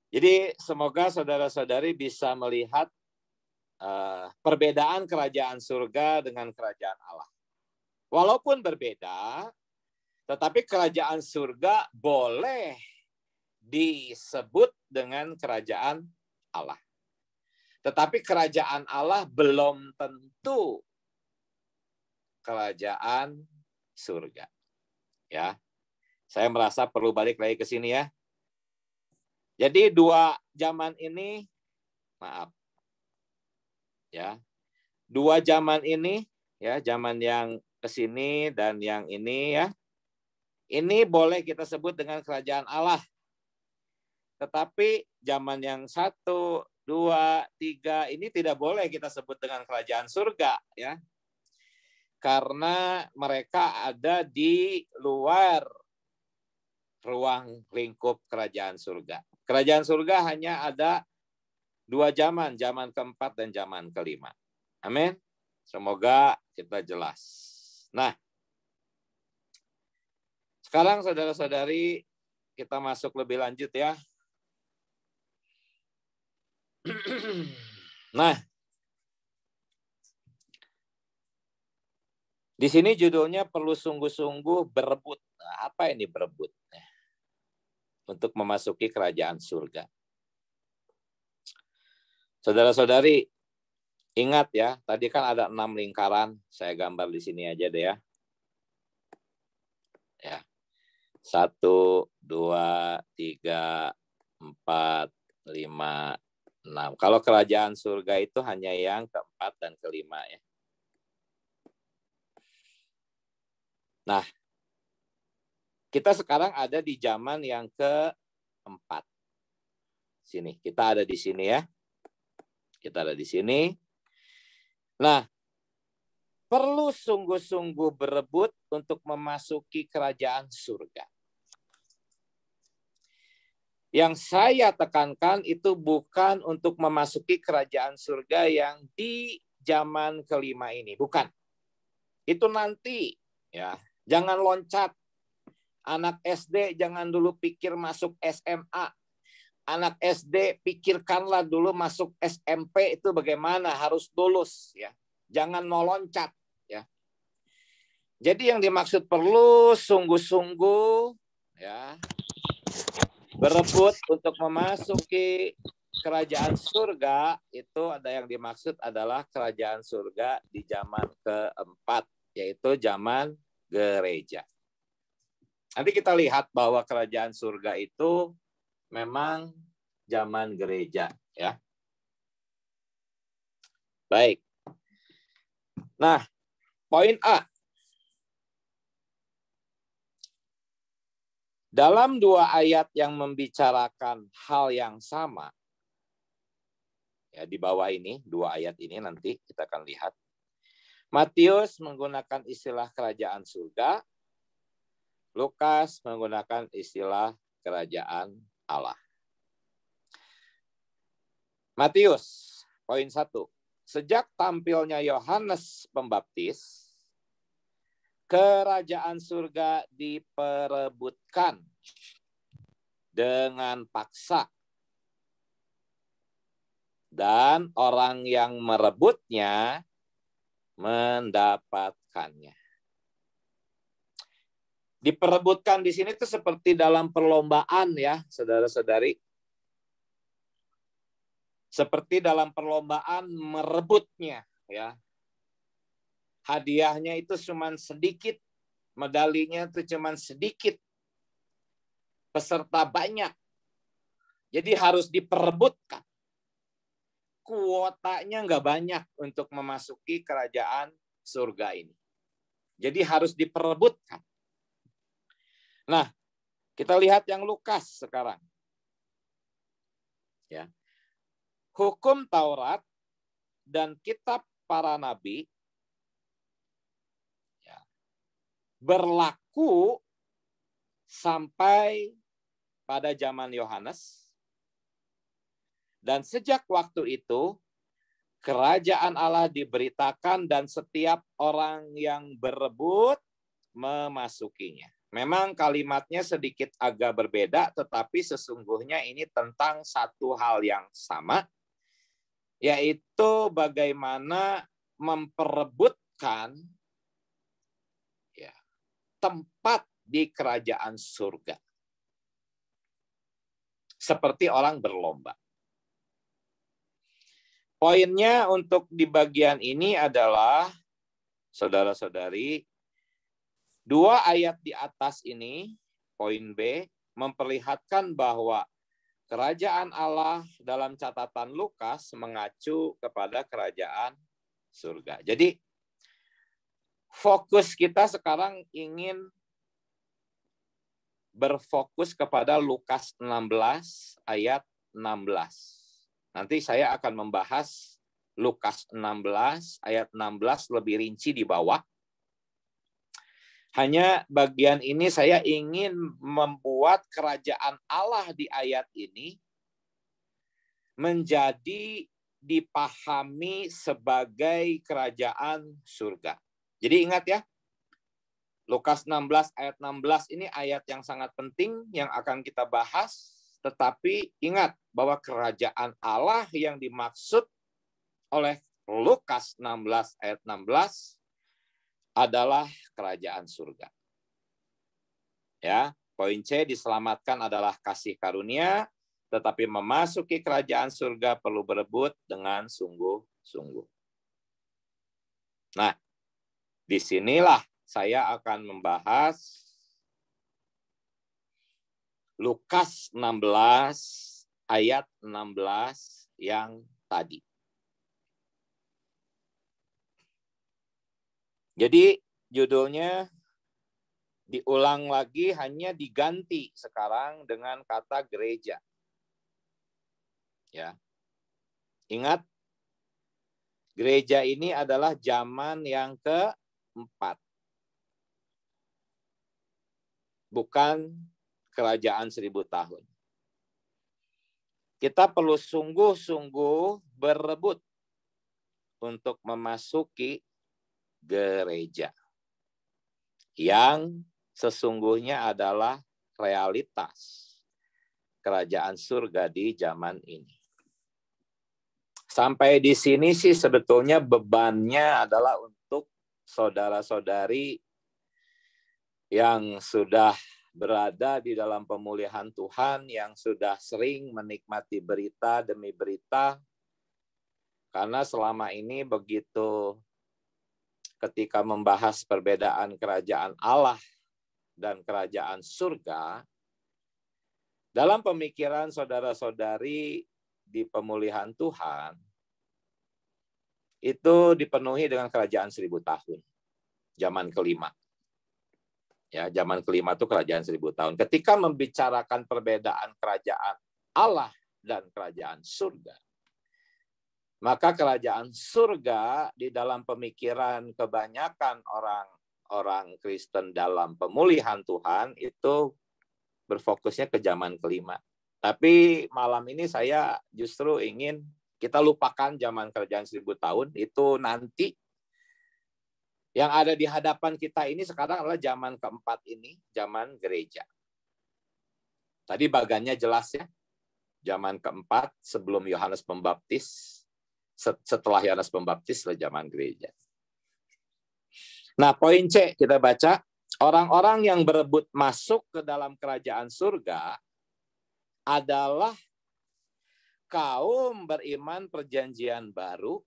Jadi semoga saudara-saudari bisa melihat perbedaan kerajaan surga dengan kerajaan Allah. Walaupun berbeda, tetapi kerajaan surga boleh disebut dengan kerajaan Allah. Tetapi kerajaan Allah belum tentu kerajaan surga. Ya. Saya merasa perlu balik lagi ke sini ya. Jadi 2 zaman ini, maaf. Ya. 2 zaman ini, ya, zaman yang ke sini dan yang ini ya. Ini boleh kita sebut dengan kerajaan Allah. Tetapi zaman yang 1, 2, 3 ini tidak boleh kita sebut dengan kerajaan surga ya. Karena mereka ada di luar ruang lingkup kerajaan surga. Kerajaan surga hanya ada 2 zaman, zaman keempat dan zaman kelima. Amin. Semoga kita jelas. Nah, sekarang saudara-saudari kita masuk lebih lanjut ya. Nah, di sini judulnya perlu sungguh-sungguh berebut. Nah, apa ini berebut? Untuk memasuki kerajaan surga. Saudara-saudari, ingat ya, tadi kan ada 6 lingkaran. Saya gambar di sini aja deh ya. Ya. 1, 2, 3, 4, 5, 6. Kalau kerajaan surga itu hanya yang keempat dan kelima ya. Nah, kita sekarang ada di zaman yang keempat. Sini, kita ada di sini ya. Kita ada di sini. Nah, perlu sungguh-sungguh berebut untuk memasuki kerajaan surga. Yang saya tekankan itu bukan untuk memasuki kerajaan surga yang di zaman kelima ini, bukan. Itu nanti ya. Jangan loncat. Anak SD jangan dulu pikir masuk SMA. Anak SD pikirkanlah dulu masuk SMP itu bagaimana, harus lulus ya. Jangan mau loncat ya. Jadi yang dimaksud perlu sungguh-sungguh ya berebut untuk memasuki kerajaan surga, itu ada yang dimaksud adalah kerajaan surga di zaman keempat, yaitu zaman gereja. Nanti kita lihat bahwa kerajaan surga itu memang zaman gereja, ya. Baik. Nah, poin A. Dalam dua ayat yang membicarakan hal yang sama, ya di bawah ini, dua ayat ini nanti kita akan lihat. Matius menggunakan istilah kerajaan surga, Lukas menggunakan istilah kerajaan Allah. Matius, poin 1. Sejak tampilnya Yohanes Pembaptis, kerajaan surga diperebutkan dengan paksa. Dan orang yang merebutnya mendapatkannya. Diperebutkan di sini itu seperti dalam perlombaan ya, saudara-saudari. Seperti dalam perlombaan merebutnya ya. Hadiahnya itu cuma sedikit, medalinya itu cuma sedikit. Peserta banyak. Jadi harus diperebutkan. Kuotanya nggak banyak untuk memasuki kerajaan surga ini. Jadi harus diperebutkan. Nah, kita lihat yang Lukas sekarang. Ya. Hukum Taurat dan kitab para nabi ya, berlaku sampai pada zaman Yohanes. Dan sejak waktu itu, kerajaan Allah diberitakan dan setiap orang yang berebut memasukinya. Memang kalimatnya sedikit agak berbeda, tetapi sesungguhnya ini tentang satu hal yang sama, yaitu bagaimana memperebutkan ya, tempat di kerajaan surga. Seperti orang berlomba. Poinnya untuk di bagian ini adalah, saudara-saudari, dua ayat di atas ini, poin B, memperlihatkan bahwa kerajaan Allah dalam catatan Lukas mengacu kepada kerajaan surga. Jadi, fokus kita sekarang ingin berfokus kepada Lukas 16 ayat 16. Nanti saya akan membahas Lukas 16 ayat 16 lebih rinci di bawah. Hanya bagian ini saya ingin membuat kerajaan Allah di ayat ini menjadi dipahami sebagai kerajaan surga. Jadi ingat ya, Lukas 16 ayat 16 ini ayat yang sangat penting yang akan kita bahas. Tetapi ingat bahwa kerajaan Allah yang dimaksud oleh Lukas 16 ayat 16 adalah kerajaan surga. Ya, poin C, diselamatkan adalah kasih karunia, tetapi memasuki kerajaan surga perlu berebut dengan sungguh-sungguh. Nah, disinilah saya akan membahas Lukas 16 ayat 16 yang tadi. Jadi judulnya diulang lagi, hanya diganti sekarang dengan kata gereja. Ya. Ingat, gereja ini adalah zaman yang keempat. Bukan kerajaan 1000 tahun. Kita perlu sungguh-sungguh berebut untuk memasuki gereja yang sesungguhnya adalah realitas kerajaan surga di zaman ini. Sampai di sini sih sebetulnya bebannya adalah untuk saudara-saudari yang sudah berada di dalam pemulihan Tuhan, yang sudah sering menikmati berita demi berita, karena selama ini begitu ketika membahas perbedaan kerajaan Allah dan kerajaan surga, dalam pemikiran saudara-saudari di pemulihan Tuhan, itu dipenuhi dengan kerajaan 1000 tahun. Zaman kelima. Ya, zaman kelima itu kerajaan 1000 tahun. Ketika membicarakan perbedaan kerajaan Allah dan kerajaan surga, maka kerajaan surga di dalam pemikiran kebanyakan orang Kristen dalam pemulihan Tuhan itu berfokusnya ke zaman kelima. Tapi malam ini saya justru ingin kita lupakan zaman kerajaan 1000 tahun, itu nanti. Yang ada di hadapan kita ini sekarang adalah zaman keempat ini, zaman gereja. Tadi bagannya jelas ya, zaman keempat sebelum Yohanes Pembaptis, setelah Yohanes Pembaptis adalah zaman gereja. Nah, poin C kita baca, orang-orang yang berebut masuk ke dalam kerajaan surga adalah kaum beriman perjanjian baru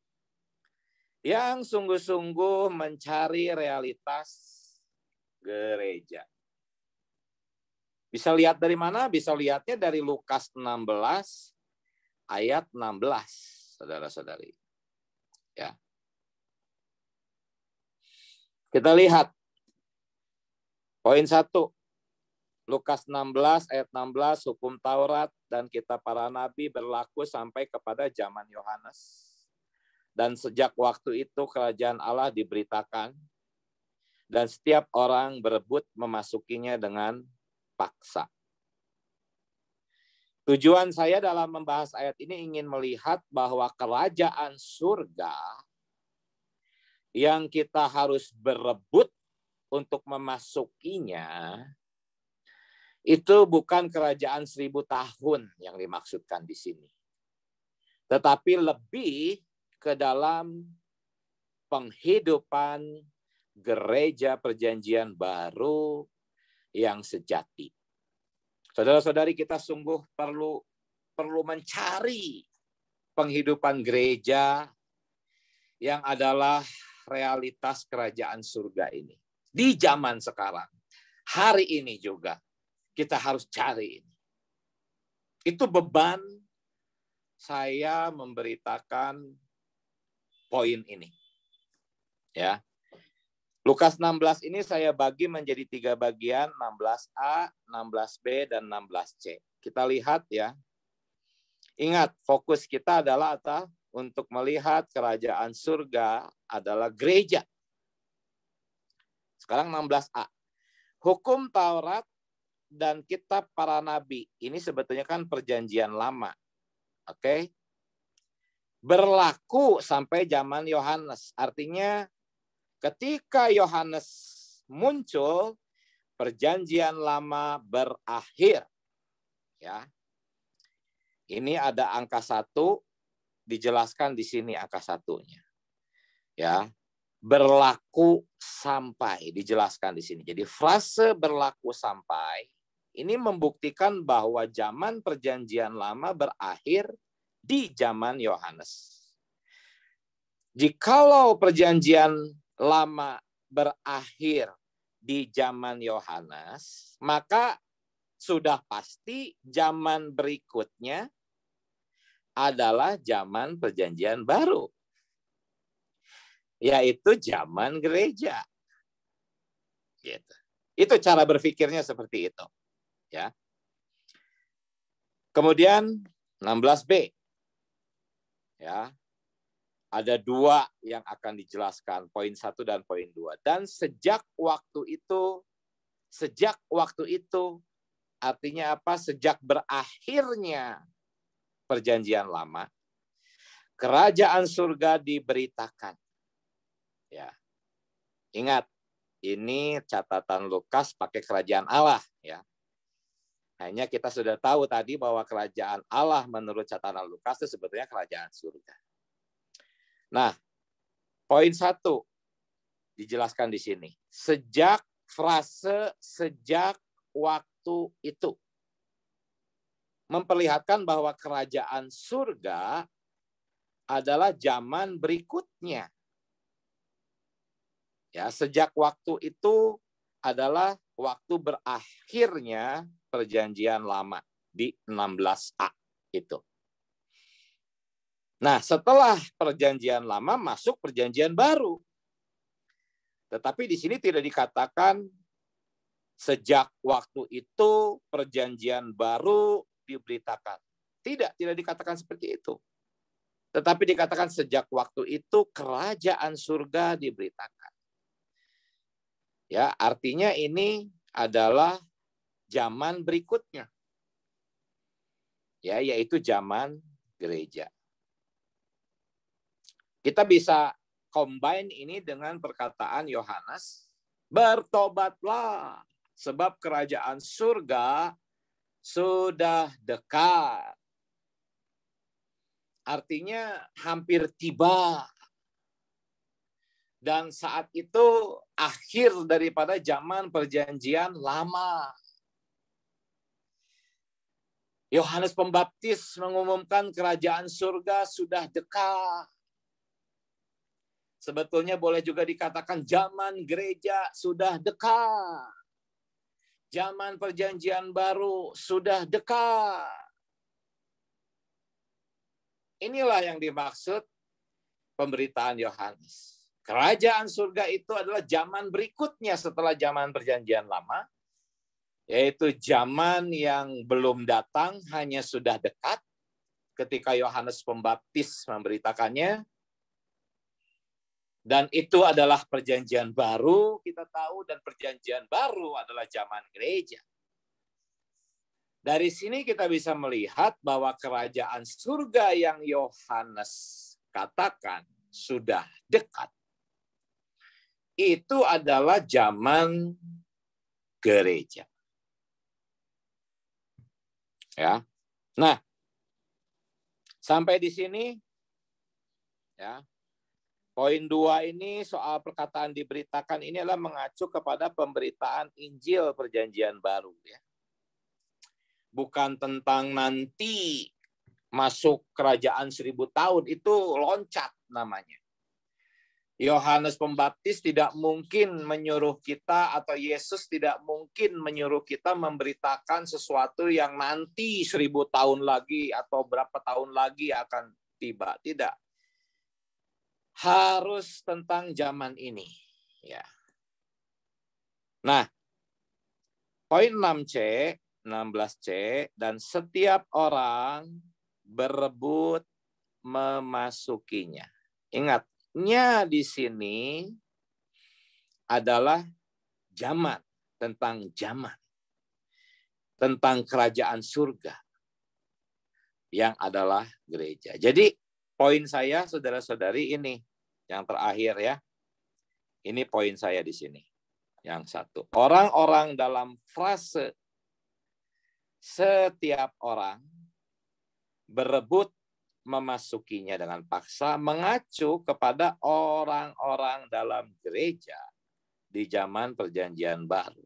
yang sungguh-sungguh mencari realitas gereja. Bisa lihat dari mana? Bisa lihatnya dari Lukas 16 ayat 16, saudara-saudari. Ya. Kita lihat poin 1. Lukas 16 ayat 16, hukum Taurat dan kitab para nabi berlaku sampai kepada zaman Yohanes. Dan sejak waktu itu kerajaan Allah diberitakan dan setiap orang berebut memasukinya dengan paksa. Tujuan saya dalam membahas ayat ini ingin melihat bahwa kerajaan surga yang kita harus berebut untuk memasukinya itu bukan kerajaan 1000 tahun yang dimaksudkan di sini. Tetapi lebih ke dalam penghidupan gereja perjanjian baru yang sejati. Saudara-saudari, kita sungguh perlu mencari penghidupan gereja yang adalah realitas kerajaan surga ini. Di zaman sekarang, hari ini juga kita harus cari ini. Itu beban saya memberitakan poin ini. Ya. Lukas 16 ini saya bagi menjadi 3 bagian, 16A, 16B, dan 16C. Kita lihat ya. Ingat, fokus kita adalah untuk melihat kerajaan surga adalah gereja. Sekarang 16A. Hukum Taurat dan kitab para nabi. Ini sebetulnya kan perjanjian lama. Oke? Berlaku sampai zaman Yohanes. Artinya ketika Yohanes muncul, perjanjian lama berakhir. Ya. Ini ada angka 1, dijelaskan di sini angka 1-nya. Ya. Berlaku sampai, dijelaskan di sini. Jadi frase berlaku sampai ini membuktikan bahwa zaman perjanjian lama berakhir di zaman Yohanes. Jikalau perjanjian lama berakhir di zaman Yohanes, maka sudah pasti zaman berikutnya adalah zaman perjanjian baru, yaitu zaman gereja. Gitu. Itu cara berpikirnya seperti itu. Ya. Kemudian 16B. Ya. Ada 2 yang akan dijelaskan, poin 1 dan poin 2. Dan sejak waktu itu artinya apa? Sejak berakhirnya perjanjian lama, kerajaan surga diberitakan. Ya. Ingat, ini catatan Lukas pakai kerajaan Allah ya. Hanya kita sudah tahu tadi bahwa kerajaan Allah menurut catatan Lukas itu sebetulnya kerajaan surga. Nah, poin 1 dijelaskan di sini. Sejak waktu itu memperlihatkan bahwa kerajaan surga adalah zaman berikutnya. Ya, sejak waktu itu adalah waktu berakhirnya perjanjian lama di 16a itu. Nah, setelah perjanjian lama masuk perjanjian baru. Tetapi di sini tidak dikatakan sejak waktu itu perjanjian baru diberitakan. Tidak dikatakan seperti itu. Tetapi dikatakan sejak waktu itu kerajaan surga diberitakan. Ya, artinya ini adalah zaman berikutnya. Ya, yaitu zaman gereja. Kita bisa combine ini dengan perkataan Yohanes, bertobatlah sebab kerajaan surga sudah dekat. Artinya hampir tiba. Dan saat itu akhir daripada zaman perjanjian lama. Yohanes Pembaptis mengumumkan kerajaan surga sudah dekat. Sebetulnya boleh juga dikatakan zaman gereja sudah dekat. Zaman perjanjian baru sudah dekat. Inilah yang dimaksud pemberitaan Yohanes. Kerajaan surga itu adalah zaman berikutnya setelah zaman perjanjian lama, yaitu zaman yang belum datang, hanya sudah dekat ketika Yohanes Pembaptis memberitakannya. Dan itu adalah perjanjian baru, kita tahu, dan perjanjian baru adalah zaman gereja. Dari sini kita bisa melihat bahwa kerajaan surga yang Yohanes katakan sudah dekat, itu adalah zaman gereja. Ya. Nah, sampai di sini ya. Poin 2 ini soal perkataan diberitakan ini adalah mengacu kepada pemberitaan Injil Perjanjian Baru ya. Bukan tentang nanti masuk kerajaan 1000 tahun, itu loncat namanya. Yohanes Pembaptis tidak mungkin menyuruh kita, atau Yesus tidak mungkin menyuruh kita memberitakan sesuatu yang nanti 1000 tahun lagi atau berapa tahun lagi akan tiba. Tidak. Harus tentang zaman ini. Ya. Nah, poin 6C, 16C, dan setiap orang berebut memasukinya. Ingat, di sini adalah zaman, tentang kerajaan surga yang adalah gereja. Jadi poin saya saudara-saudari ini yang terakhir ya. Ini poin saya di sini. Yang satu, orang-orang dalam frase setiap orang berebut memasukinya dengan paksa mengacu kepada orang-orang dalam gereja di zaman perjanjian baru.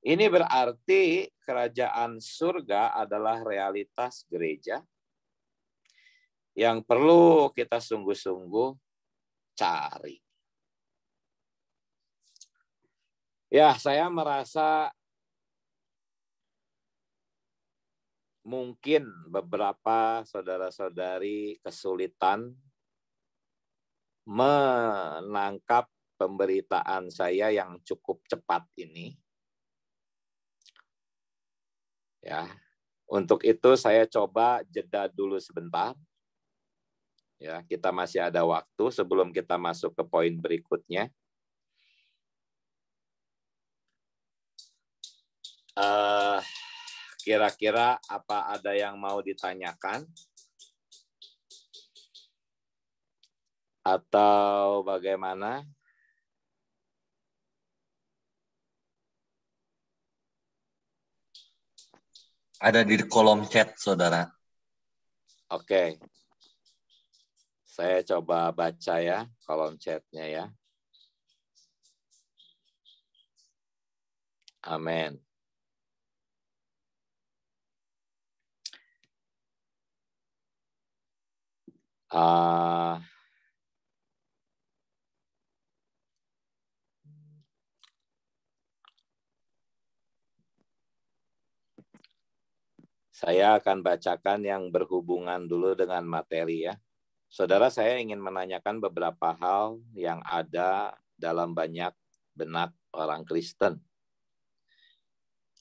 Ini berarti kerajaan surga adalah realitas gereja yang perlu kita sungguh-sungguh cari. Ya, saya merasa mungkin beberapa saudara-saudari kesulitan menangkap pemberitaan saya yang cukup cepat ini. Ya, untuk itu saya coba jeda dulu sebentar. Ya, kita masih ada waktu sebelum kita masuk ke poin berikutnya. Kira-kira apa ada yang mau ditanyakan? Atau bagaimana? Ada di kolom chat, saudara. Oke. Saya coba baca ya, kolom chatnya ya. Amin. Saya akan bacakan yang berhubungan dulu dengan materi ya. Saudara, saya ingin menanyakan beberapa hal yang ada dalam banyak benak orang Kristen.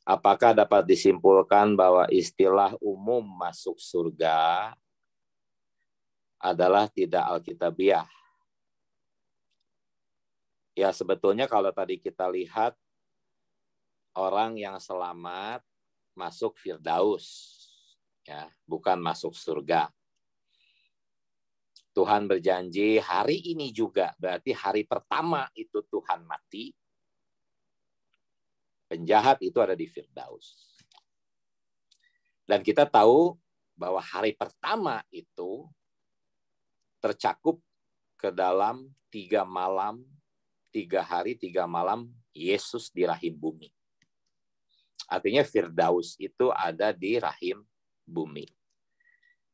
Apakah dapat disimpulkan bahwa istilah umum masuk surga adalah tidak alkitabiah? Ya, sebetulnya kalau tadi kita lihat orang yang selamat masuk Firdaus, ya, bukan masuk surga. Tuhan berjanji hari ini juga, berarti hari pertama itu Tuhan mati. Penjahat itu ada di Firdaus. Dan kita tahu bahwa hari pertama itu tercakup ke dalam 3 malam, 3 hari, 3 malam Yesus di rahim bumi. Artinya Firdaus itu ada di rahim bumi.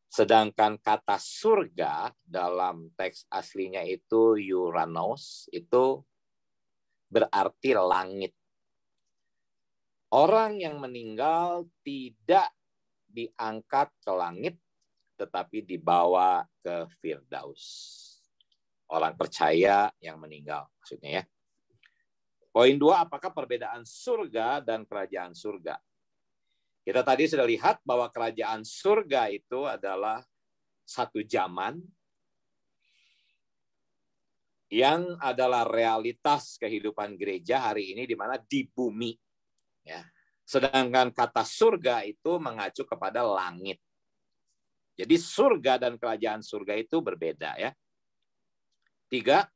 Sedangkan kata surga dalam teks aslinya itu Uranos, itu berarti langit. Orang yang meninggal tidak diangkat ke langit, tetapi dibawa ke Firdaus. Orang percaya yang meninggal, maksudnya ya. Poin 2, apakah perbedaan surga dan kerajaan surga? Kita tadi sudah lihat bahwa kerajaan surga itu adalah satu zaman yang adalah realitas kehidupan gereja hari ini di mana di bumi. Ya. Sedangkan kata surga itu mengacu kepada langit. Jadi surga dan kerajaan surga itu berbeda ya. 3,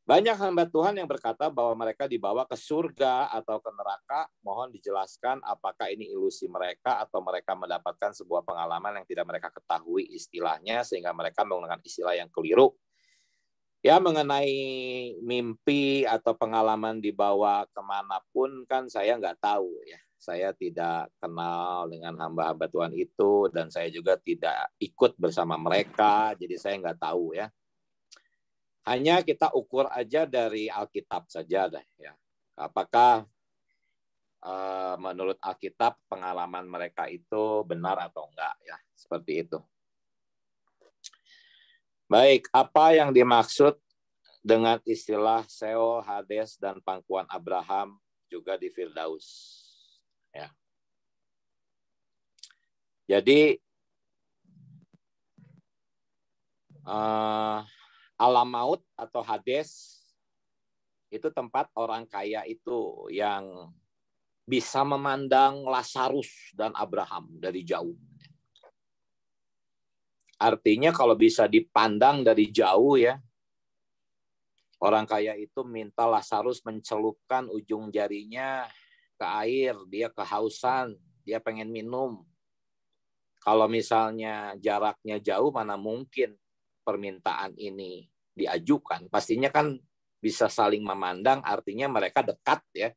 banyak hamba Tuhan yang berkata bahwa mereka dibawa ke surga atau ke neraka. Mohon dijelaskan apakah ini ilusi mereka atau mereka mendapatkan sebuah pengalaman yang tidak mereka ketahui istilahnya sehingga mereka menggunakan istilah yang keliru. Ya, mengenai mimpi atau pengalaman dibawa kemanapun kan saya nggak tahu ya. Saya tidak kenal dengan hamba-hamba Tuhan itu dan saya juga tidak ikut bersama mereka, jadi saya nggak tahu ya. Hanya kita ukur aja dari Alkitab saja dah ya. Apakah menurut Alkitab pengalaman mereka itu benar atau enggak ya, seperti itu. Baik, apa yang dimaksud dengan istilah Sheol, Hades, dan pangkuan Abraham juga di Firdaus? Ya. Jadi, alam maut atau Hades itu tempat orang kaya itu yang bisa memandang Lazarus dan Abraham dari jauh. Artinya kalau bisa dipandang dari jauh ya, orang kaya itu minta Lazarus mencelupkan ujung jarinya ke air, dia kehausan, dia pengen minum. Kalau misalnya jaraknya jauh, mana mungkin permintaan ini diajukan. Pastinya kan bisa saling memandang, artinya mereka dekat ya.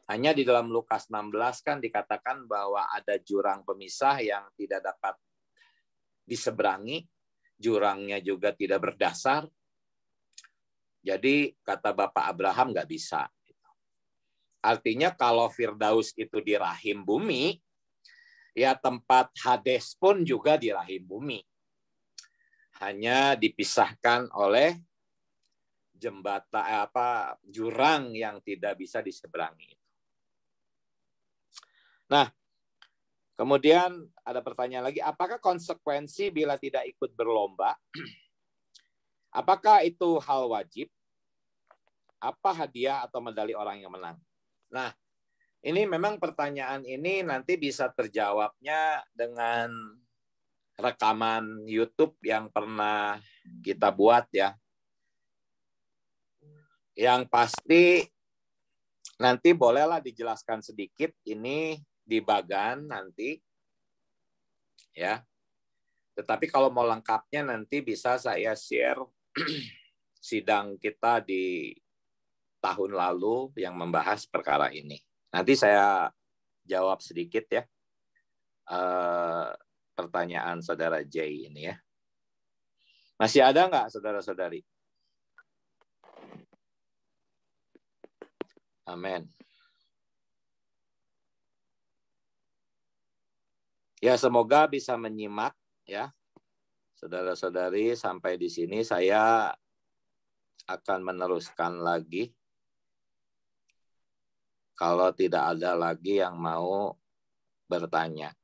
Hanya di dalam Lukas 16 kan dikatakan bahwa ada jurang pemisah yang tidak dapat diseberangi, jurangnya juga tidak berdasar. Jadi kata Bapak Abraham nggak bisa. Artinya kalau Firdaus itu di rahim bumi, ya tempat Hades pun juga di rahim bumi. Hanya dipisahkan oleh jembatan jurang yang tidak bisa diseberangi. Nah, kemudian ada pertanyaan lagi, apakah konsekuensi bila tidak ikut berlomba? Apakah itu hal wajib? Apa hadiah atau medali orang yang menang? Nah, ini memang pertanyaan ini nanti bisa terjawabnya dengan rekaman YouTube yang pernah kita buat ya. Yang pasti nanti bolehlah dijelaskan sedikit ini di bagan nanti ya. Tetapi kalau mau lengkapnya nanti bisa saya share sidang kita di tahun lalu yang membahas perkara ini. Nanti saya jawab sedikit ya pertanyaan saudara J ini ya. Masih ada nggak saudara-saudari? Amin. Ya, semoga bisa menyimak ya. Saudara-saudari, sampai di sini saya akan meneruskan lagi. Kalau tidak ada lagi yang mau bertanya.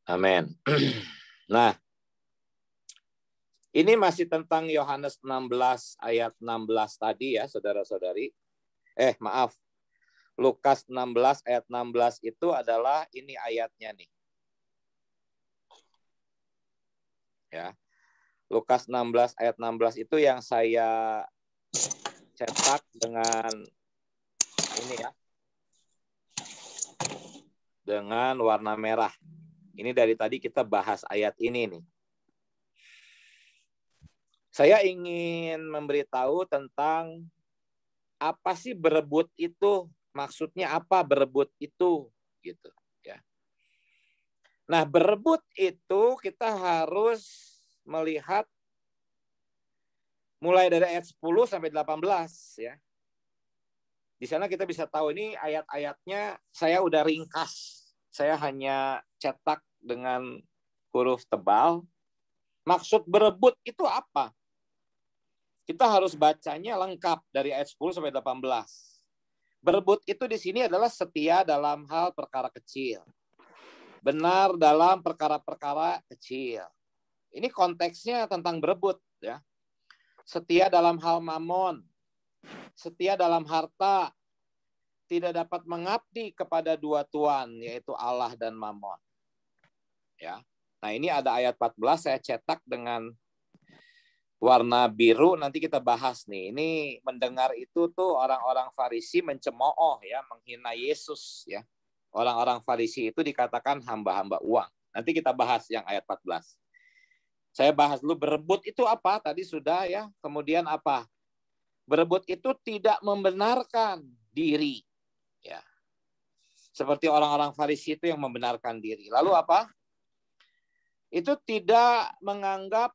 Amin. Nah, ini masih tentang Yohanes 16 ayat 16 tadi ya, saudara-saudari. Maaf. Lukas 16 ayat 16 itu adalah ini ayatnya nih. Ya. Lukas 16 ayat 16 itu yang saya cetak dengan ini ya. Dengan warna merah. Ini dari tadi kita bahas ayat ini nih. Saya ingin memberitahu tentang apa sih berebut itu, maksudnya apa berebut itu, gitu ya. Nah, berebut itu kita harus melihat mulai dari ayat 10 sampai 18 ya. Di sana kita bisa tahu ini ayat-ayatnya saya udah ringkas. Saya hanya cetak dengan huruf tebal. Maksud berebut itu apa? Kita harus bacanya lengkap dari ayat 10 sampai 18. Berebut itu di sini adalah setia dalam hal perkara kecil. Benar dalam perkara-perkara kecil. Ini konteksnya tentang berebut ya. Setia dalam hal mamon. Setia dalam harta. Tidak dapat mengabdi kepada dua tuan, yaitu Allah dan mamon. Ya. Nah, ini ada ayat 14 saya cetak dengan warna biru, nanti kita bahas nih. Ini mendengar itu tuh orang-orang Farisi mencemooh ya, menghina Yesus ya. Orang-orang Farisi itu dikatakan hamba-hamba uang. Nanti kita bahas yang ayat 14. Saya bahas dulu berebut itu apa? Tadi sudah ya. Kemudian apa? Berebut itu tidak membenarkan diri. Ya. Seperti orang-orang Farisi itu yang membenarkan diri. Lalu apa? Itu tidak menganggap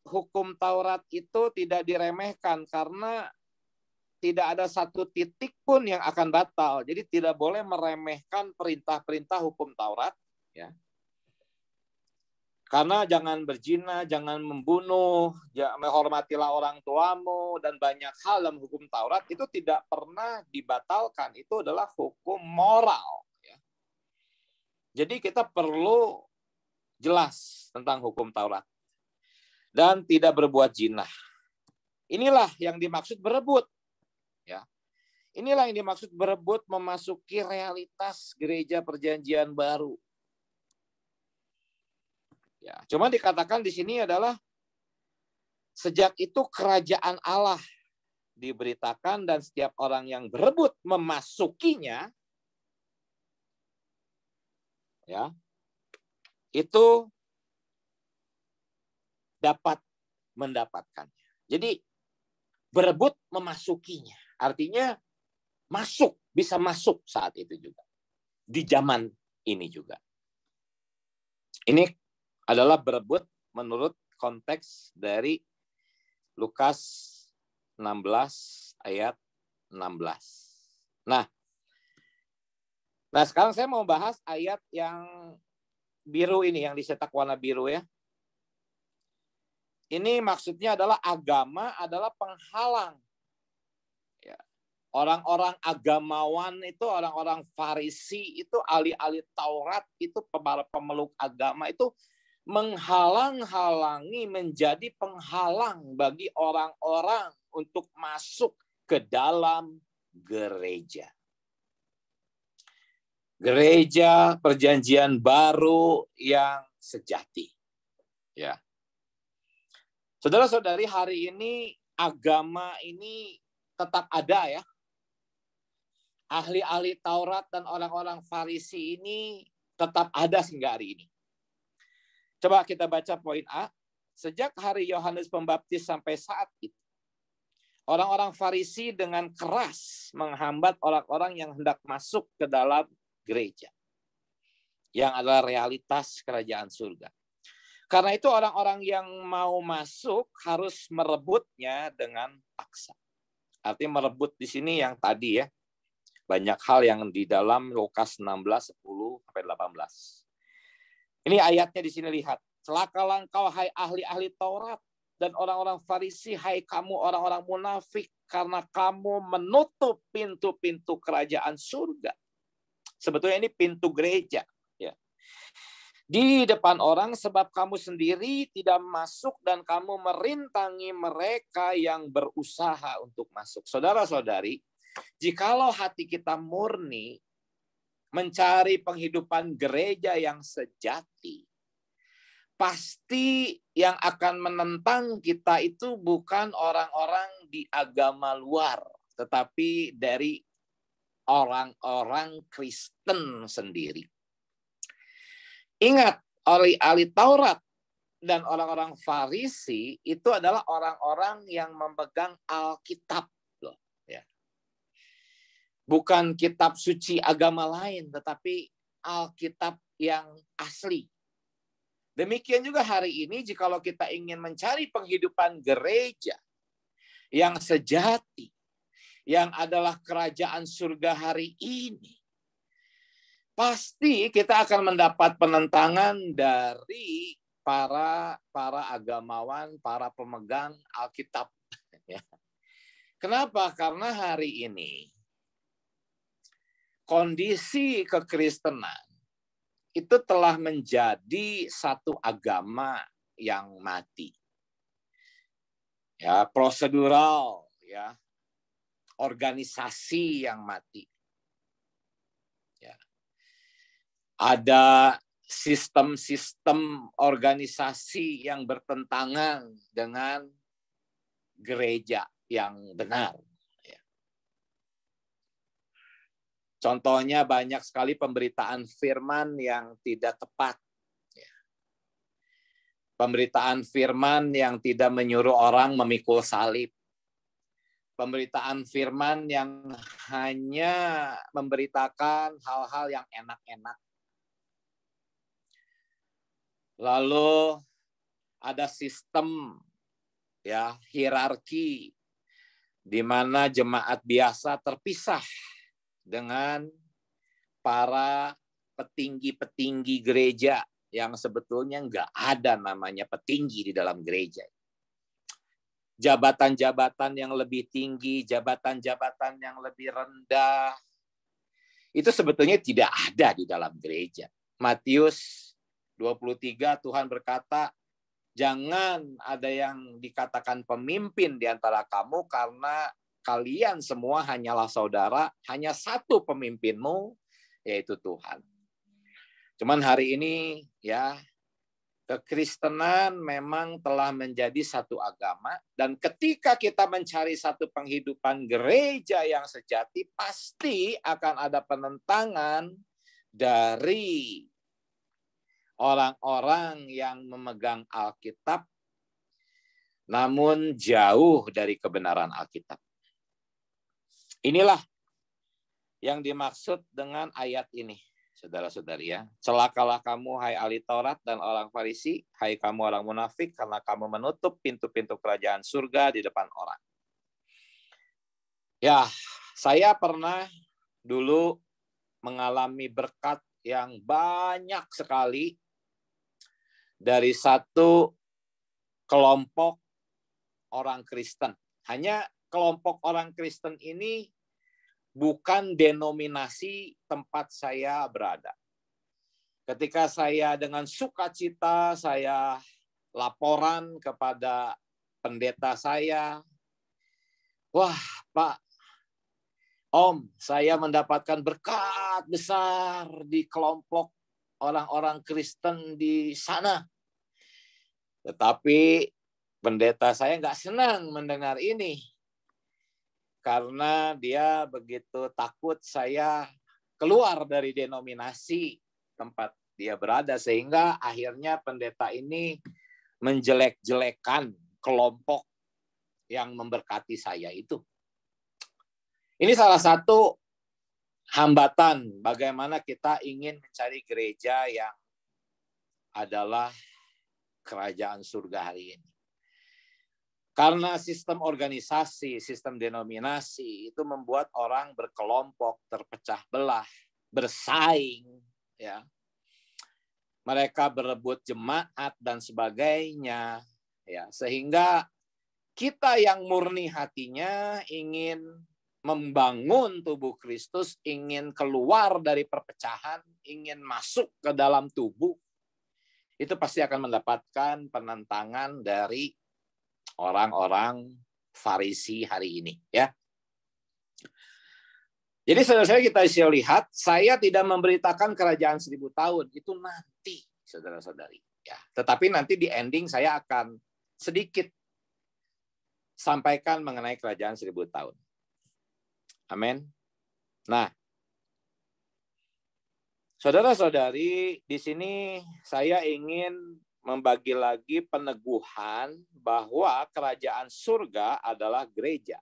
hukum Taurat itu tidak diremehkan karena tidak ada satu titik pun yang akan batal. Jadi tidak boleh meremehkan perintah-perintah hukum Taurat. Ya. Karena jangan berzina, jangan membunuh, menghormatilah orang tuamu, dan banyak hal dalam hukum Taurat itu tidak pernah dibatalkan. Itu adalah hukum moral. Ya. Jadi kita perlu jelas tentang hukum Taurat. Dan tidak berbuat zina. Inilah yang dimaksud berebut. Ya. Inilah yang dimaksud berebut memasuki realitas gereja perjanjian baru. Ya, cuma dikatakan di sini adalah sejak itu kerajaan Allah diberitakan dan setiap orang yang berebut memasukinya ya, itu dapat mendapatkannya. Jadi berebut memasukinya. Artinya masuk, bisa masuk saat itu juga. Di zaman ini juga. Ini adalah berebut menurut konteks dari Lukas 16 ayat 16. Nah, sekarang saya mau bahas ayat yang biru ini, yang dicetak warna biru ya. Ini maksudnya adalah agama adalah penghalang. Ya. Orang-orang agamawan itu, orang-orang Farisi itu, ahli-ahli Taurat itu, pemeluk agama itu menghalang-halangi, menjadi penghalang bagi orang-orang untuk masuk ke dalam gereja. Gereja perjanjian baru yang sejati. Ya. Saudara-saudari, hari ini agama ini tetap ada ya. Ahli-ahli Taurat dan orang-orang Farisi ini tetap ada hingga hari ini. Coba kita baca poin A. Sejak hari Yohanes Pembaptis sampai saat itu, orang-orang Farisi dengan keras menghambat orang-orang yang hendak masuk ke dalam gereja. Yang adalah realitas kerajaan surga. Karena itu orang-orang yang mau masuk harus merebutnya dengan paksa. Artinya merebut di sini yang tadi ya. Banyak hal yang di dalam Lukas 16, 10 sampai 18. Ini ayatnya di sini lihat. Celakalah engkau hai ahli-ahli Taurat dan orang-orang Farisi, hai kamu orang-orang munafik, karena kamu menutup pintu-pintu kerajaan surga. Sebetulnya ini pintu gereja. Ya. Di depan orang, sebab kamu sendiri tidak masuk dan kamu merintangi mereka yang berusaha untuk masuk. Saudara-saudari, jikalau hati kita murni mencari penghidupan gereja yang sejati, pasti yang akan menentang kita itu bukan orang-orang di agama luar, tetapi dari orang-orang Kristen sendiri. Ingat, ahli Taurat dan orang-orang Farisi itu adalah orang-orang yang memegang Alkitab. Loh, ya. Bukan kitab suci agama lain, tetapi Alkitab yang asli. Demikian juga hari ini, jikalau kita ingin mencari penghidupan gereja yang sejati, yang adalah kerajaan surga hari ini, pasti kita akan mendapat penentangan dari para agamawan, para pemegang Alkitab. Kenapa? Karena hari ini kondisi kekristenan itu telah menjadi satu agama yang mati. Ya, prosedural, ya. Organisasi yang mati. Ya. Ada sistem-sistem organisasi yang bertentangan dengan gereja yang benar. Contohnya banyak sekali pemberitaan firman yang tidak tepat. Pemberitaan firman yang tidak menyuruh orang memikul salib. Pemberitaan firman yang hanya memberitakan hal-hal yang enak-enak. Lalu ada sistem ya, hierarki di mana jemaat biasa terpisah dengan para petinggi-petinggi gereja yang sebetulnya nggak ada namanya petinggi di dalam gereja. Jabatan-jabatan yang lebih tinggi, jabatan-jabatan yang lebih rendah, itu sebetulnya tidak ada di dalam gereja. Matius 23 Tuhan berkata, jangan ada yang dikatakan pemimpin di antara kamu karena kalian semua hanyalah saudara, hanya satu pemimpinmu, yaitu Tuhan. Cuman hari ini ya, kekristenan memang telah menjadi satu agama, dan ketika kita mencari satu penghidupan gereja yang sejati, pasti akan ada penentangan dari orang-orang yang memegang Alkitab, namun jauh dari kebenaran Alkitab. Inilah yang dimaksud dengan ayat ini, saudara-saudari ya. Celakalah kamu, hai ahli Taurat dan orang Farisi, hai kamu orang munafik, karena kamu menutup pintu-pintu kerajaan surga di depan orang. Ya, saya pernah dulu mengalami berkat yang banyak sekali dari satu kelompok orang Kristen. Hanya kelompok orang Kristen ini bukan denominasi tempat saya berada. Ketika saya dengan sukacita saya laporan kepada pendeta saya, wah Pak, Om, saya mendapatkan berkat besar di kelompok orang-orang Kristen di sana. Tetapi pendeta saya nggak senang mendengar ini. Karena dia begitu takut saya keluar dari denominasi tempat dia berada. Sehingga akhirnya pendeta ini menjelek-jelekan kelompok yang memberkati saya itu. Ini salah satu hambatan bagaimana kita ingin mencari gereja yang adalah kerajaan surga hari ini. Karena sistem organisasi, sistem denominasi itu membuat orang berkelompok, terpecah belah, bersaing, ya. Mereka berebut jemaat dan sebagainya, ya. Sehingga kita yang murni hatinya ingin membangun tubuh Kristus, ingin keluar dari perpecahan, ingin masuk ke dalam tubuh, itu pasti akan mendapatkan penentangan dari orang-orang Farisi hari ini, ya. Jadi saudara-saudara, kita bisa lihat, saya tidak memberitakan kerajaan 1000 tahun, itu nanti, saudara-saudari, ya. Tetapi nanti di ending saya akan sedikit sampaikan mengenai kerajaan 1000 tahun. Amin. Nah, saudara-saudari, di sini saya ingin membagi lagi peneguhan bahwa kerajaan surga adalah gereja.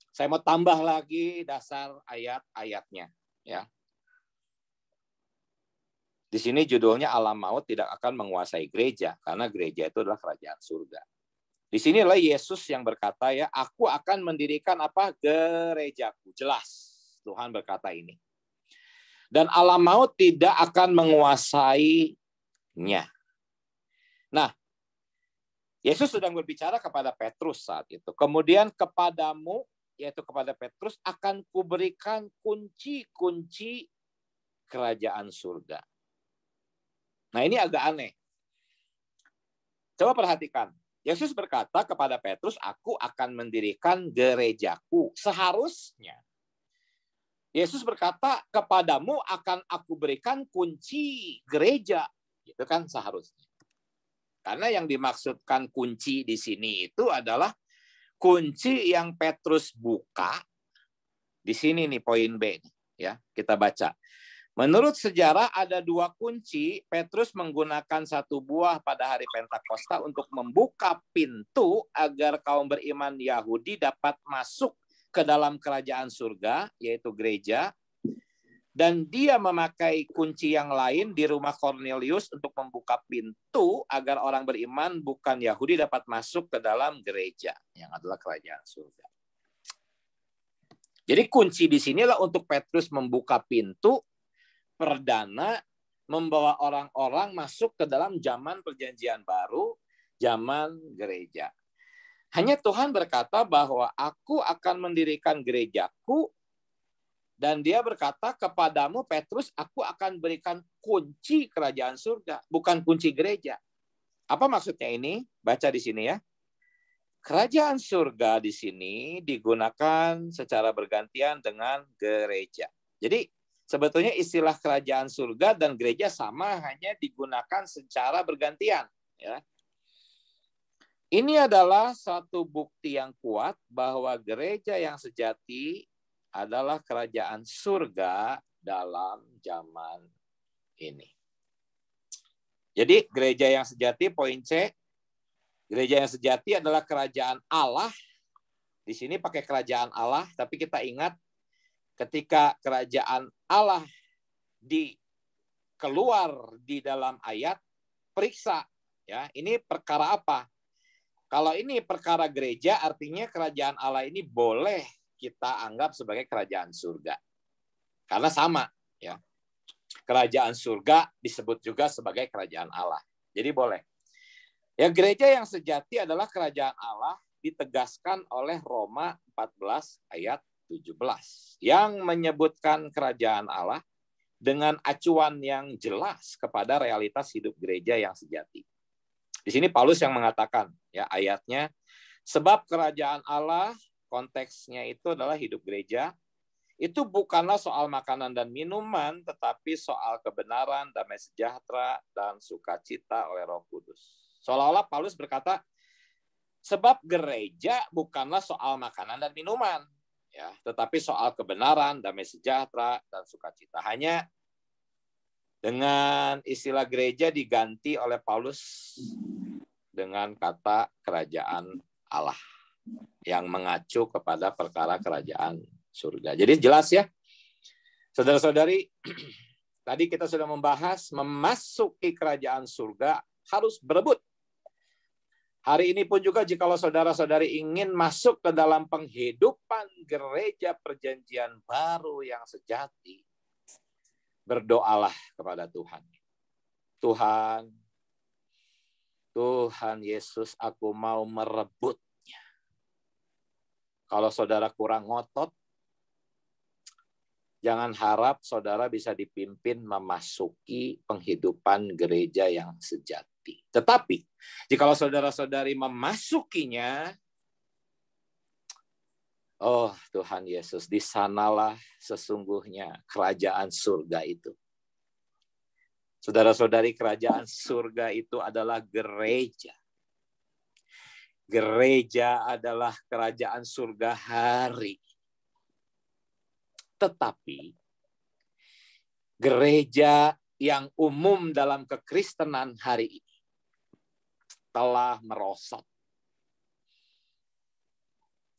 Saya mau tambah lagi dasar ayat-ayatnya, ya. Di sini judulnya alam maut tidak akan menguasai gereja, karena gereja itu adalah kerajaan surga. Di sinilah Yesus yang berkata, ya, aku akan mendirikan apa? Gerejaku. Jelas Tuhan berkata ini. Dan alam maut tidak akan menguasainya. Nah, Yesus sedang berbicara kepada Petrus saat itu. Kemudian kepadamu, yaitu kepada Petrus, akan kuberikan kunci-kunci kerajaan surga. Nah, ini agak aneh. Coba perhatikan. Yesus berkata kepada Petrus, aku akan mendirikan gerejaku. Seharusnya Yesus berkata, kepadamu akan aku berikan kunci gereja. Itu kan seharusnya. Karena yang dimaksudkan kunci di sini itu adalah kunci yang Petrus buka. Di sini nih poin B, ya, kita baca. Menurut sejarah ada 2 kunci. Petrus menggunakan 1 buah pada hari Pentakosta untuk membuka pintu agar kaum beriman Yahudi dapat masuk ke dalam kerajaan surga, yaitu gereja. Dan dia memakai kunci yang lain di rumah Cornelius untuk membuka pintu agar orang beriman bukan Yahudi dapat masuk ke dalam gereja, yang adalah kerajaan surga. Jadi kunci di sinilah untuk Petrus membuka pintu perdana, membawa orang-orang masuk ke dalam zaman perjanjian baru, zaman gereja. Hanya Tuhan berkata bahwa aku akan mendirikan gerejaku, dan dia berkata kepadamu Petrus, aku akan berikan kunci kerajaan surga, bukan kunci gereja. Apa maksudnya ini? Baca di sini ya. Kerajaan surga di sini digunakan secara bergantian dengan gereja. Jadi sebetulnya istilah kerajaan surga dan gereja sama, hanya digunakan secara bergantian, ya. Ini adalah satu bukti yang kuat bahwa gereja yang sejati adalah kerajaan surga dalam zaman ini. Jadi gereja yang sejati, poin C, gereja yang sejati adalah kerajaan Allah. Di sini pakai kerajaan Allah, tapi kita ingat ketika kerajaan Allah keluar di dalam ayat, periksa, ya, ini perkara apa? Kalau ini perkara gereja, artinya kerajaan Allah ini boleh kita anggap sebagai kerajaan surga. Karena sama, ya. Kerajaan surga disebut juga sebagai kerajaan Allah. Jadi boleh. Ya, gereja yang sejati adalah kerajaan Allah ditegaskan oleh Roma 14 ayat 17 yang menyebutkan kerajaan Allah dengan acuan yang jelas kepada realitas hidup gereja yang sejati. Di sini Paulus yang mengatakan, ya, ayatnya, sebab kerajaan Allah, konteksnya itu adalah hidup gereja, itu bukanlah soal makanan dan minuman, tetapi soal kebenaran, damai sejahtera, dan sukacita oleh Roh Kudus. Seolah-olah Paulus berkata, sebab gereja bukanlah soal makanan dan minuman, ya, tetapi soal kebenaran, damai sejahtera, dan sukacita. Hanya dengan istilah gereja diganti oleh Paulus dengan kata kerajaan Allah yang mengacu kepada perkara kerajaan surga. Jadi jelas ya, saudara-saudari, tadi kita sudah membahas memasuki kerajaan surga harus berebut. Hari ini pun juga jikalau saudara-saudari ingin masuk ke dalam penghidupan gereja perjanjian baru yang sejati, berdoalah kepada Tuhan. Tuhan Yesus, aku mau merebutnya. Kalau saudara kurang ngotot, jangan harap saudara bisa dipimpin memasuki penghidupan gereja yang sejati. Tetapi, jikalau saudara-saudari memasukinya, oh Tuhan Yesus, di sanalah sesungguhnya kerajaan surga itu. Saudara-saudari, kerajaan surga itu adalah gereja. Gereja adalah kerajaan surga hari. Tetapi gereja yang umum dalam kekristenan hari ini telah merosot.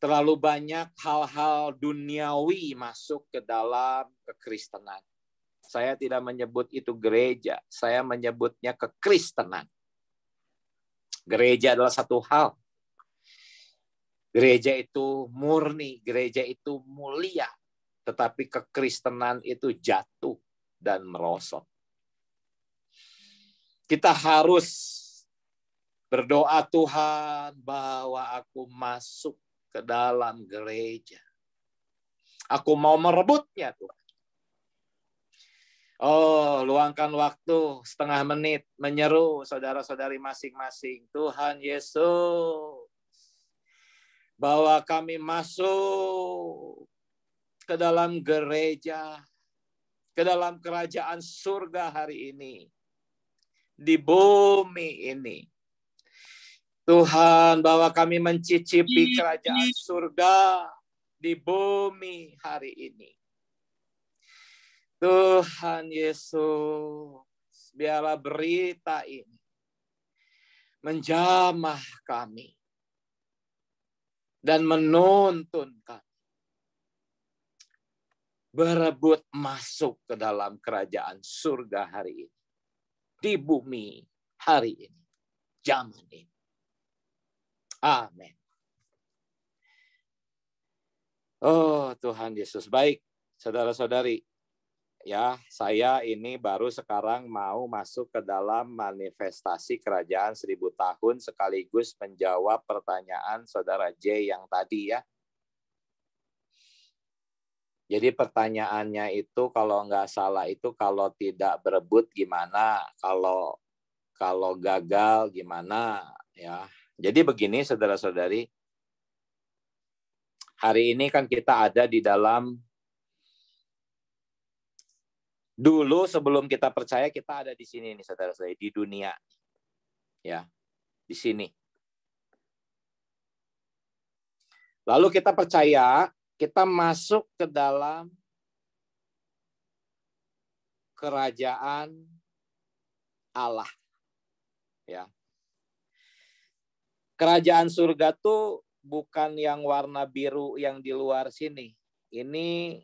Terlalu banyak hal-hal duniawi masuk ke dalam kekristenan. Saya tidak menyebut itu gereja, saya menyebutnya kekristenan. Gereja adalah satu hal. Gereja itu murni, gereja itu mulia. Tetapi kekristenan itu jatuh dan merosot. Kita harus berdoa, Tuhan, bawa aku masuk ke dalam gereja. Aku mau merebutnya, Tuhan. Oh, luangkan waktu setengah menit menyeru saudara-saudari masing-masing. Tuhan Yesus, bawa kami masuk ke dalam gereja, ke dalam kerajaan surga hari ini, di bumi ini. Tuhan, bawa kami mencicipi kerajaan surga di bumi hari ini. Tuhan Yesus, biarlah berita ini menjamah kami dan menuntun kami berebut masuk ke dalam kerajaan surga hari ini. Di bumi hari ini. Zaman ini. Amin. Oh Tuhan Yesus. Baik, saudara-saudari. Ya, saya ini baru sekarang mau masuk ke dalam manifestasi kerajaan 1000 tahun sekaligus menjawab pertanyaan saudara J yang tadi ya. Jadi pertanyaannya itu kalau nggak salah itu kalau tidak berebut gimana, kalau gagal gimana ya. Jadi begini saudara-saudari, hari ini kan kita ada di dalam, dulu sebelum kita percaya kita ada di sini nih saudara-saudari, di dunia ya, di sini. Lalu kita percaya, kita masuk ke dalam kerajaan Allah. Ya. Kerajaan surga tuh bukan yang warna biru yang di luar sini. Ini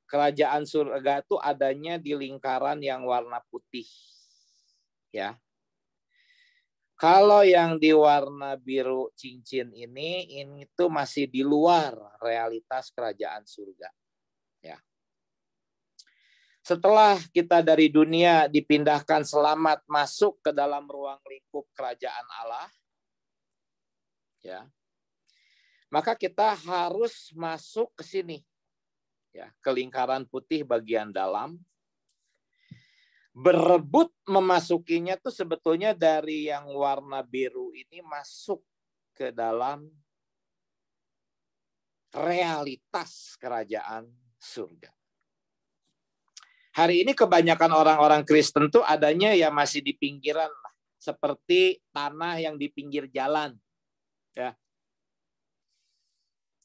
kerajaan surga tuh adanya di lingkaran yang warna putih. Ya. Kalau yang di warna biru cincin ini tuh masih di luar realitas kerajaan surga. Ya. Setelah kita dari dunia dipindahkan selamat masuk ke dalam ruang lingkup kerajaan Allah, ya, maka kita harus masuk ke sini, ya, ke lingkaran putih bagian dalam. Berebut memasukinya tuh sebetulnya dari yang warna biru ini masuk ke dalam realitas kerajaan surga. Hari ini kebanyakan orang-orang Kristen tuh adanya ya masih di pinggiran lah, seperti tanah yang di pinggir jalan. Ya.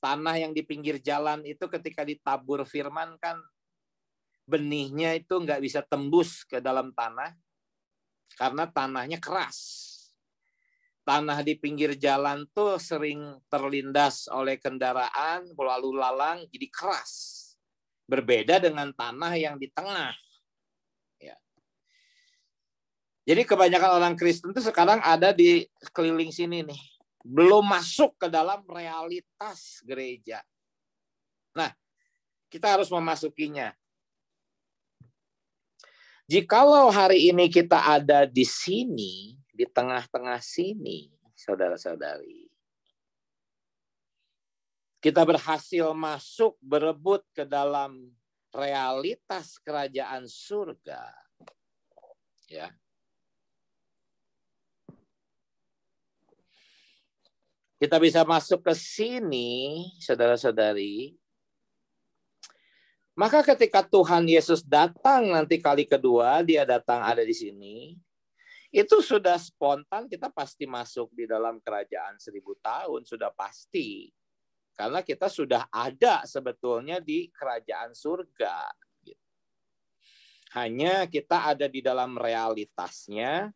Tanah yang di pinggir jalan itu ketika ditabur firman kan benihnya itu nggak bisa tembus ke dalam tanah karena tanahnya keras. Tanah di pinggir jalan tuh sering terlindas oleh kendaraan, lalu lalang, jadi keras. Berbeda dengan tanah yang di tengah. Ya. Jadi kebanyakan orang Kristen itu sekarang ada di keliling sini nih. Belum masuk ke dalam realitas gereja. Nah, kita harus memasukinya. Jikalau hari ini kita ada di sini, di tengah-tengah sini, saudara-saudari, kita berhasil masuk, berebut ke dalam realitas kerajaan surga. Ya. Kita bisa masuk ke sini, saudara-saudari. Maka ketika Tuhan Yesus datang nanti kali kedua, dia datang ada di sini, itu sudah spontan kita pasti masuk di dalam kerajaan 1000 tahun, sudah pasti. Karena kita sudah ada sebetulnya di kerajaan surga. Hanya kita ada di dalam realitasnya.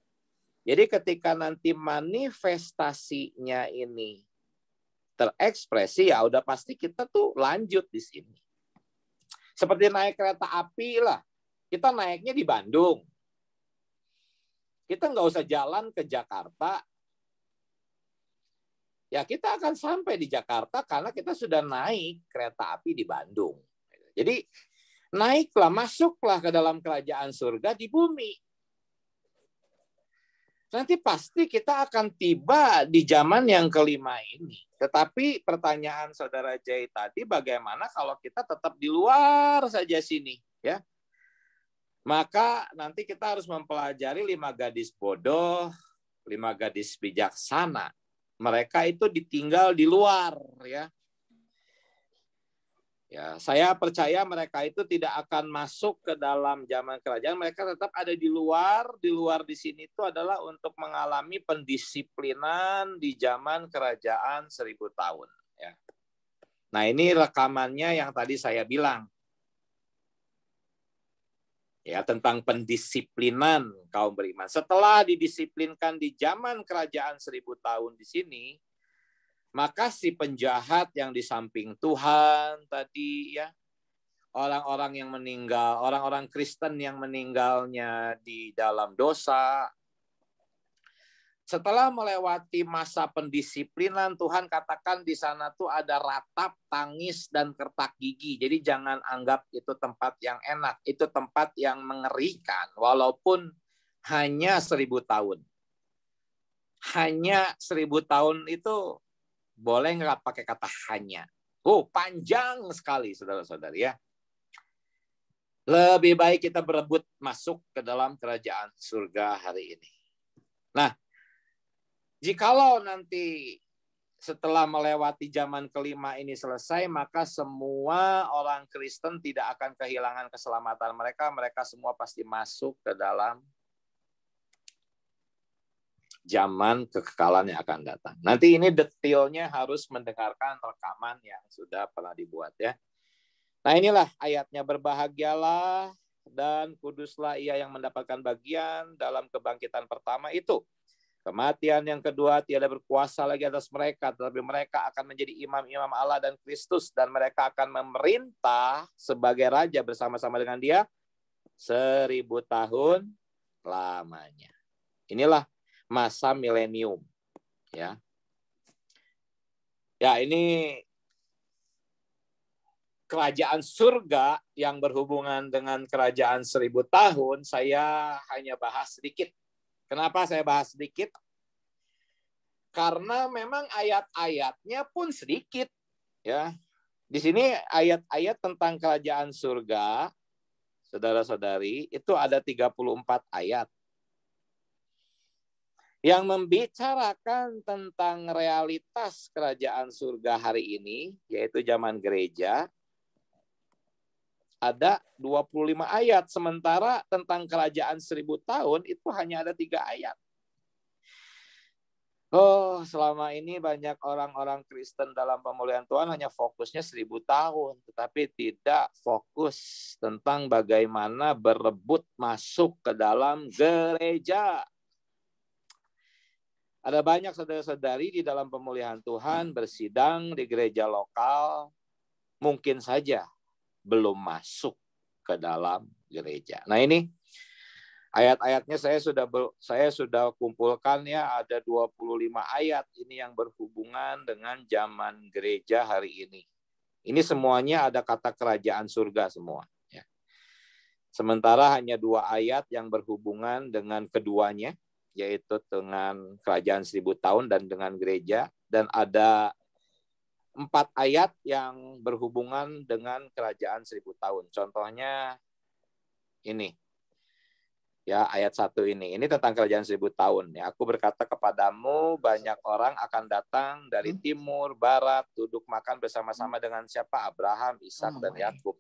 Jadi ketika nanti manifestasinya ini terekspresi, ya udah pasti kita tuh lanjut di sini. Seperti naik kereta api lah. Kita naiknya di Bandung. Kita nggak usah jalan ke Jakarta. Ya kita akan sampai di Jakarta karena kita sudah naik kereta api di Bandung. Jadi naiklah, masuklah ke dalam kerajaan surga di bumi. Nanti pasti kita akan tiba di zaman yang kelima ini. Tetapi pertanyaan Saudara Jay tadi, bagaimana kalau kita tetap di luar saja sini, ya? Maka nanti kita harus mempelajari 5 gadis bodoh, 5 gadis bijaksana. Mereka itu ditinggal di luar, ya. Ya, saya percaya mereka itu tidak akan masuk ke dalam zaman kerajaan. Mereka tetap ada di luar. Di luar di sini itu adalah untuk mengalami pendisiplinan di zaman kerajaan 1000 tahun. Ya. Nah, ini rekamannya yang tadi saya bilang. Ya, tentang pendisiplinan kaum beriman. Setelah didisiplinkan di zaman kerajaan 1000 tahun di sini, maka si penjahat yang di samping Tuhan tadi, ya, orang-orang yang meninggal, orang-orang Kristen yang meninggalnya di dalam dosa, setelah melewati masa pendisiplinan, Tuhan katakan di sana tuh ada ratap, tangis, dan kertak gigi. Jadi jangan anggap itu tempat yang enak, itu tempat yang mengerikan, walaupun hanya 1000 tahun. Hanya 1000 tahun itu boleh nggak pakai kata hanya? Oh, panjang sekali, saudara-saudari, ya. Lebih baik kita berebut masuk ke dalam kerajaan surga hari ini. Nah, jikalau nanti setelah melewati zaman kelima ini selesai, maka semua orang Kristen tidak akan kehilangan keselamatan mereka. Mereka semua pasti masuk ke dalam zaman kekekalan yang akan datang. Nanti ini detailnya harus mendengarkan rekaman yang sudah pernah dibuat, ya. Nah, inilah ayatnya, berbahagialah dan kuduslah ia yang mendapatkan bagian dalam kebangkitan pertama itu. Kematian yang kedua tiada berkuasa lagi atas mereka, tetapi mereka akan menjadi imam-imam Allah dan Kristus, dan mereka akan memerintah sebagai raja bersama-sama dengan dia 1000 tahun lamanya. Inilah masa milenium, ya. Ya, ini kerajaan surga yang berhubungan dengan kerajaan 1000 tahun. Saya hanya bahas sedikit. Kenapa saya bahas sedikit? Karena memang ayat-ayatnya pun sedikit, ya. Di sini ayat-ayat tentang kerajaan surga, saudara-saudari, itu ada 34 ayat. Yang membicarakan tentang realitas kerajaan surga hari ini, yaitu zaman gereja, ada 25 ayat. Sementara tentang kerajaan 1000 tahun, itu hanya ada 3 ayat. Oh, selama ini banyak orang-orang Kristen dalam pemulihan Tuhan hanya fokusnya 1000 tahun, tetapi tidak fokus tentang bagaimana berebut masuk ke dalam gereja. Ada banyak saudara-saudari di dalam pemulihan Tuhan bersidang di gereja lokal, mungkin saja belum masuk ke dalam gereja. Nah, ini Ayat-ayatnya saya sudah kumpulkan ya, ada 25 ayat ini yang berhubungan dengan zaman gereja hari ini. Ini semuanya ada kata kerajaan surga semua. Ya. Sementara hanya 2 ayat yang berhubungan dengan keduanya, yaitu dengan kerajaan 1000 tahun dan dengan gereja. Dan ada 4 ayat yang berhubungan dengan kerajaan 1000 tahun. Contohnya ini. Ya, ayat 1 ini tentang kerajaan 1000 tahun. Ya, aku berkata kepadamu, banyak orang akan datang dari timur, barat, duduk makan bersama-sama dengan siapa? Abraham, Ishak, dan Yakub.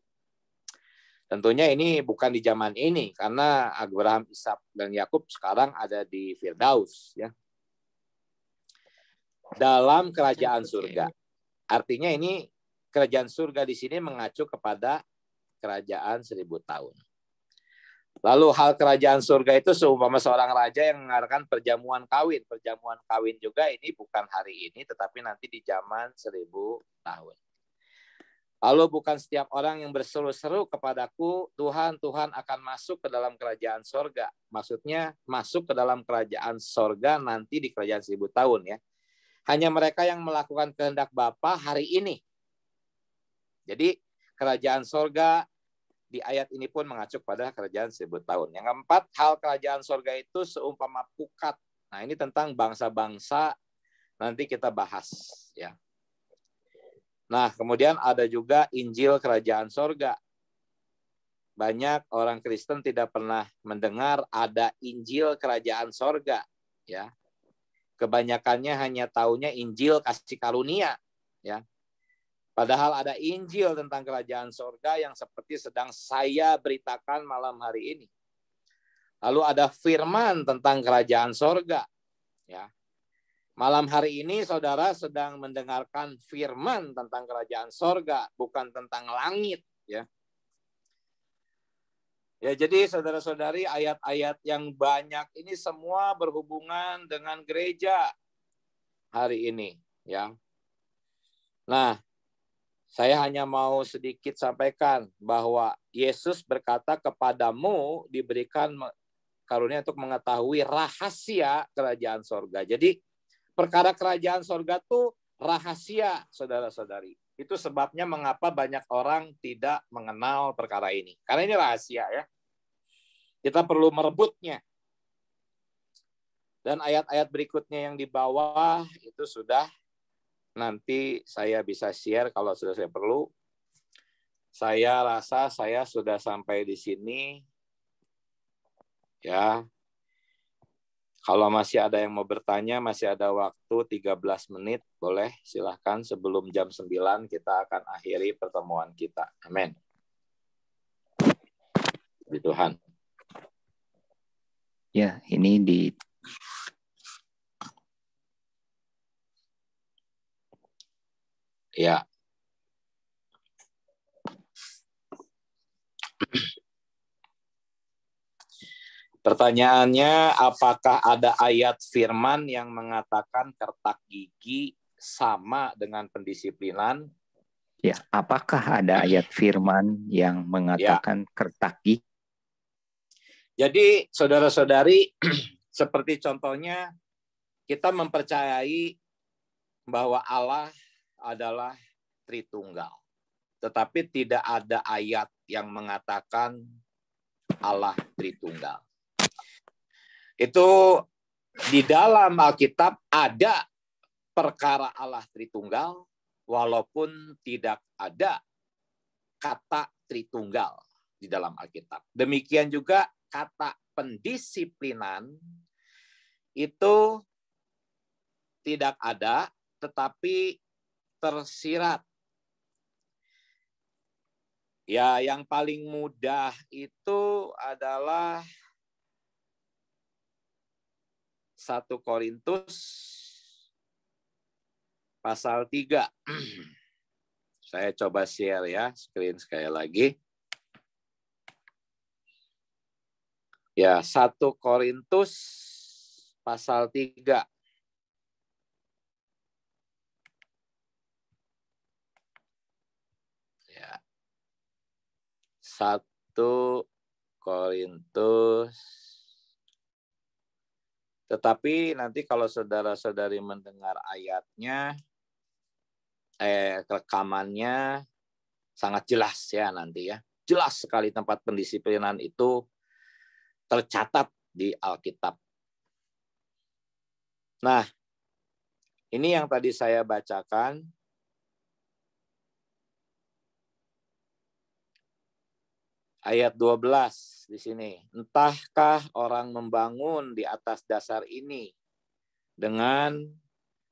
Tentunya ini bukan di zaman ini, karena Abraham, Ishak, dan Yakub sekarang ada di Firdaus. Ya. Dalam kerajaan surga. Artinya ini kerajaan surga di sini mengacu kepada kerajaan 1000 tahun. Lalu hal kerajaan surga itu seumpama seorang raja yang mengadakan perjamuan kawin. Perjamuan kawin juga ini bukan hari ini, tetapi nanti di zaman 1000 tahun. Lalu bukan setiap orang yang berseru-seru kepadaku, Tuhan, Tuhan akan masuk ke dalam kerajaan surga. Maksudnya masuk ke dalam kerajaan surga nanti di kerajaan 1000 tahun ya. Hanya mereka yang melakukan kehendak Bapa hari ini. Jadi kerajaan surga di ayat ini pun mengacu pada kerajaan 1000 tahun. Yang keempat, hal kerajaan surga itu seumpama pukat. Nah, ini tentang bangsa-bangsa nanti kita bahas ya. Nah, kemudian ada juga Injil kerajaan surga. Banyak orang Kristen tidak pernah mendengar ada Injil kerajaan surga ya. Kebanyakannya hanya taunya Injil kasih karunia ya. Padahal ada Injil tentang kerajaan surga yang seperti sedang saya beritakan malam hari ini. Lalu ada firman tentang kerajaan surga. Ya. Malam hari ini saudara sedang mendengarkan firman tentang kerajaan surga, bukan tentang langit. Ya, jadi saudara-saudari, ayat-ayat yang banyak ini semua berhubungan dengan gereja hari ini. Ya. Nah, saya hanya mau sedikit sampaikan bahwa Yesus berkata kepadamu diberikan karunia untuk mengetahui rahasia kerajaan sorga. Jadi perkara kerajaan sorga itu rahasia, saudara-saudari. Itu sebabnya mengapa banyak orang tidak mengenal perkara ini. Karena ini rahasia ya. Kita perlu merebutnya. Dan ayat-ayat berikutnya yang di bawah itu sudah nanti saya bisa share kalau sudah saya perlu. Saya rasa saya sudah sampai di sini. Ya. Kalau masih ada yang mau bertanya, masih ada waktu 13 menit. Boleh, silahkan. Sebelum jam 9 kita akan akhiri pertemuan kita. Amin. Puji Tuhan. Ya, ini di Ya. Pertanyaannya, apakah ada ayat firman yang mengatakan kertak gigi sama dengan pendisiplinan? Ya, apakah ada ayat firman yang mengatakan kertak gigi? Jadi, saudara-saudari, seperti contohnya, kita mempercayai bahwa Allah adalah Tritunggal. Tetapi tidak ada ayat yang mengatakan Allah Tritunggal. Itu di dalam Alkitab ada perkara Allah Tritunggal, walaupun tidak ada kata Tritunggal di dalam Alkitab. Demikian juga kata pendisiplinan itu tidak ada, tetapi tersirat. Ya, yang paling mudah itu adalah 1 Korintus pasal 3. Saya coba share ya, screen sekali lagi. Ya, 1 Korintus pasal 3. Ya. 1 Korintus Tetapi nanti kalau saudara-saudari mendengar ayatnya, rekamannya sangat jelas ya nanti ya. Jelas sekali tempat pendisiplinan itu tercatat di Alkitab. Nah, ini yang tadi saya bacakan. Ayat 12 di sini. Entahkah orang membangun di atas dasar ini dengan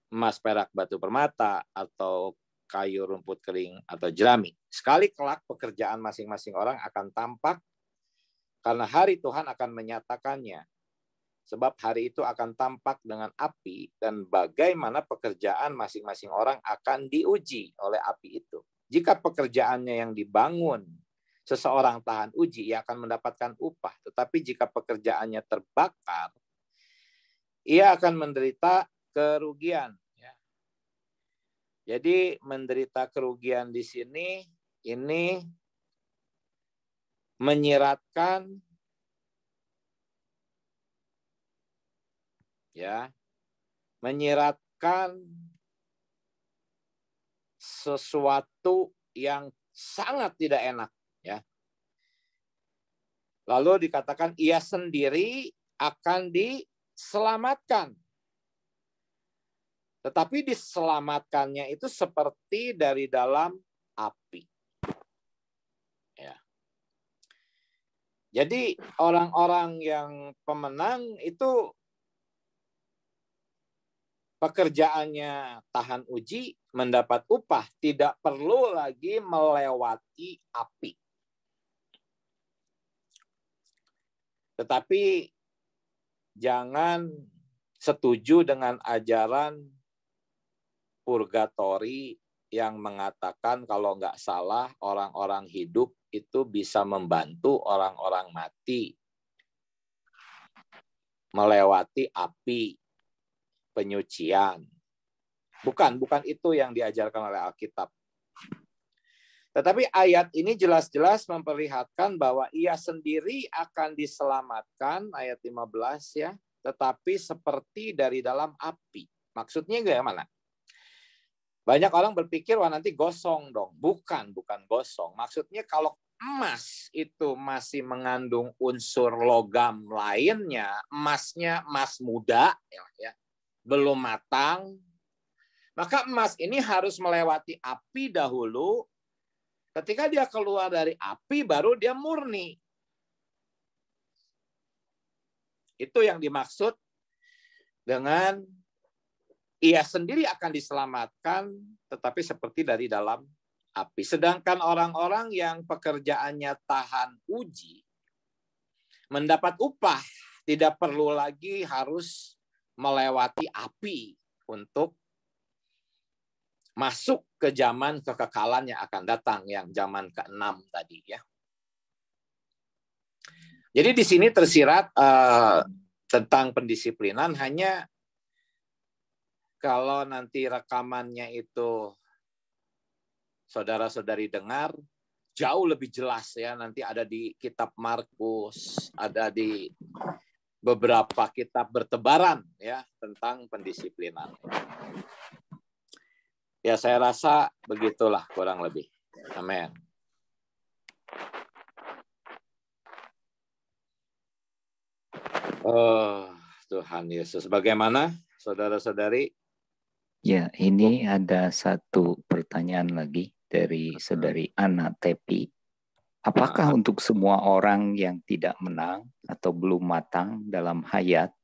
emas, perak, batu permata, atau kayu, rumput kering, atau jerami. Sekali kelak pekerjaan masing-masing orang akan tampak karena hari Tuhan akan menyatakannya. Sebab hari itu akan tampak dengan api dan bagaimana pekerjaan masing-masing orang akan diuji oleh api itu. Jika pekerjaannya yang dibangun seseorang tahan uji, ia akan mendapatkan upah. Tetapi jika pekerjaannya terbakar, ia akan menderita kerugian. Jadi menderita kerugian di sini ini menyiratkan sesuatu yang sangat tidak enak. Ya. Lalu dikatakan ia sendiri akan diselamatkan. Tetapi diselamatkannya itu seperti dari dalam api. Ya. Jadi orang-orang yang pemenang itu pekerjaannya tahan uji, mendapat upah, tidak perlu lagi melewati api. Tetapi jangan setuju dengan ajaran purgatori yang mengatakan kalau nggak salah orang-orang hidup itu bisa membantu orang-orang mati melewati api penyucian. Bukan itu yang diajarkan oleh Alkitab. Tetapi ayat ini jelas-jelas memperlihatkan bahwa ia sendiri akan diselamatkan, ayat 15 ya, tetapi seperti dari dalam api. Maksudnya gimana? Banyak orang berpikir, wah nanti gosong dong. Bukan gosong. Maksudnya kalau emas itu masih mengandung unsur logam lainnya, emasnya emas muda, ya, belum matang, maka emas ini harus melewati api dahulu. Ketika dia keluar dari api, baru dia murni. Itu yang dimaksud dengan ia sendiri akan diselamatkan, tetapi seperti dari dalam api. Sedangkan orang-orang yang pekerjaannya tahan uji, mendapat upah, tidak perlu lagi harus melewati api untuk masuk ke zaman kekekalan yang akan datang, yang zaman ke-6 tadi ya. Jadi di sini tersirat tentang pendisiplinan, hanya kalau nanti rekamannya itu saudara-saudari dengar, jauh lebih jelas ya. Nanti ada di kitab Markus, ada di beberapa kitab bertebaran ya tentang pendisiplinan. Ya saya rasa begitulah kurang lebih. Amin. Oh Tuhan Yesus, bagaimana saudara-saudari? Ya, ini ada satu pertanyaan lagi dari saudari Ana Tepi. Apakah untuk semua orang yang tidak menang atau belum matang dalam hayat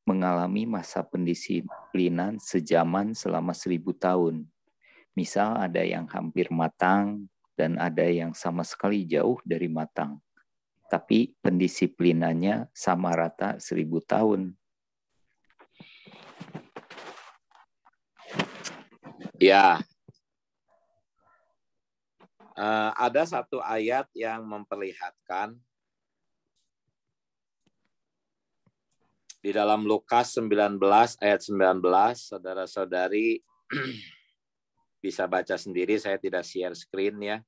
mengalami masa pendisiplinan sejaman selama 1000 tahun? Misal ada yang hampir matang dan ada yang sama sekali jauh dari matang. Tapi pendisiplinannya sama rata 1000 tahun. Ya, ada satu ayat yang memperlihatkan di dalam Lukas 19 ayat 19, saudara-saudari bisa baca sendiri, saya tidak share screen ya,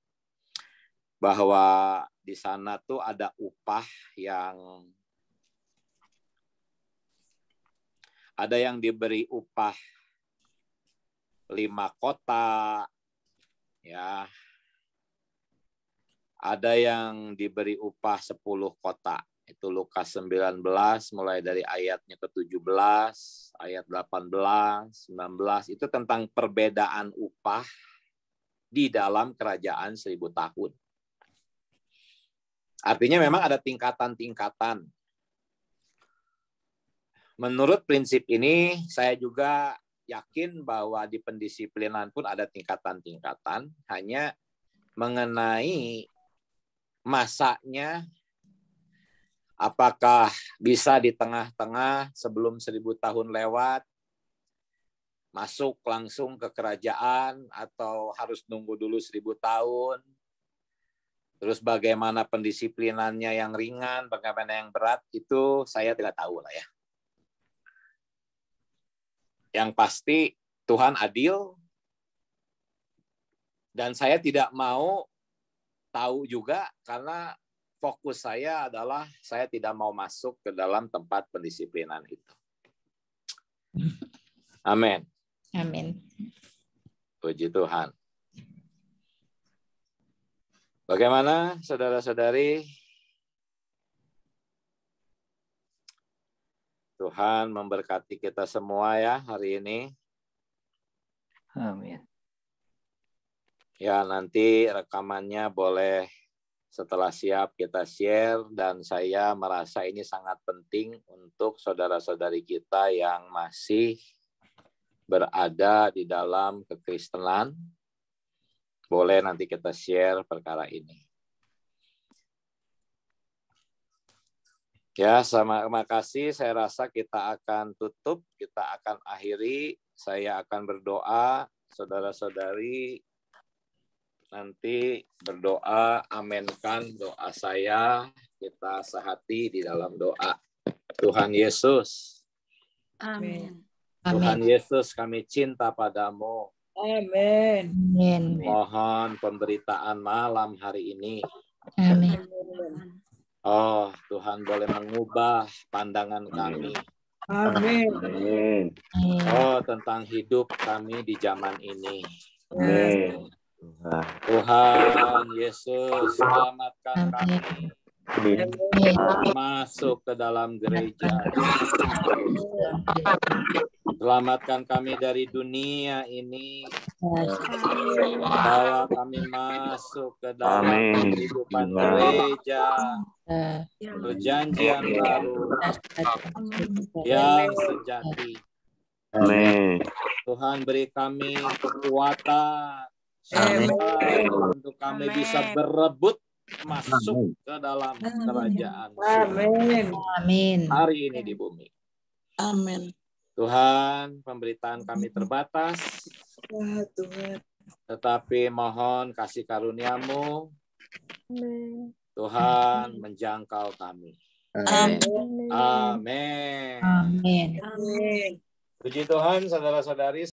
bahwa di sana tuh ada upah yang Ada yang diberi upah 5 kota, ya. Ada yang diberi upah 10 kota. Itu Lukas 19 mulai dari ayatnya ke-17, ayat 18, 19. Itu tentang perbedaan upah di dalam kerajaan 1000 tahun. Artinya memang ada tingkatan-tingkatan. Menurut prinsip ini, saya juga yakin bahwa di pendisiplinan pun ada tingkatan-tingkatan, hanya mengenai masanya, apakah bisa di tengah-tengah sebelum 1000 tahun lewat, masuk langsung ke kerajaan, atau harus nunggu dulu 1000 tahun, terus bagaimana pendisiplinannya yang ringan, bagaimana yang berat, itu saya tidak tahu lah ya. Yang pasti Tuhan adil, dan saya tidak mau tahu juga karena fokus saya adalah saya tidak mau masuk ke dalam tempat pendisiplinan itu. Amin. Amin. Puji Tuhan. Bagaimana saudara-saudari? Tuhan memberkati kita semua ya hari ini. Amin. Ya, nanti rekamannya boleh setelah siap kita share, dan saya merasa ini sangat penting untuk saudara-saudari kita yang masih berada di dalam kekristenan. Boleh nanti kita share perkara ini. Ya, terima kasih. Saya rasa kita akan tutup, kita akan akhiri. Saya akan berdoa, saudara-saudari nanti berdoa, amenkan doa saya. Kita sehati di dalam doa. Tuhan Yesus. Amin. Tuhan Yesus, kami cinta padamu. Amin. Amin. Mohon pemberitaan malam hari ini. Amin. Oh, Tuhan boleh mengubah pandangan kami. Amin. Oh, tentang hidup kami di zaman ini. Amin. Tuhan Yesus, selamatkan kami masuk ke dalam gereja. Selamatkan kami dari dunia ini. Bawa kami masuk ke dalam kehidupan gereja. Perjanjian baru yang sejati. Amin. Tuhan beri kami kekuatan untuk kami bisa berebut masuk ke dalam kerajaan Amin. hari ini di bumi. Amin. Tuhan, pemberitaan kami terbatas, tetapi mohon kasih karuniamu, Tuhan, menjangkau kami. Amin. Amin. Amin. Amin. Puji Tuhan, saudara-saudari.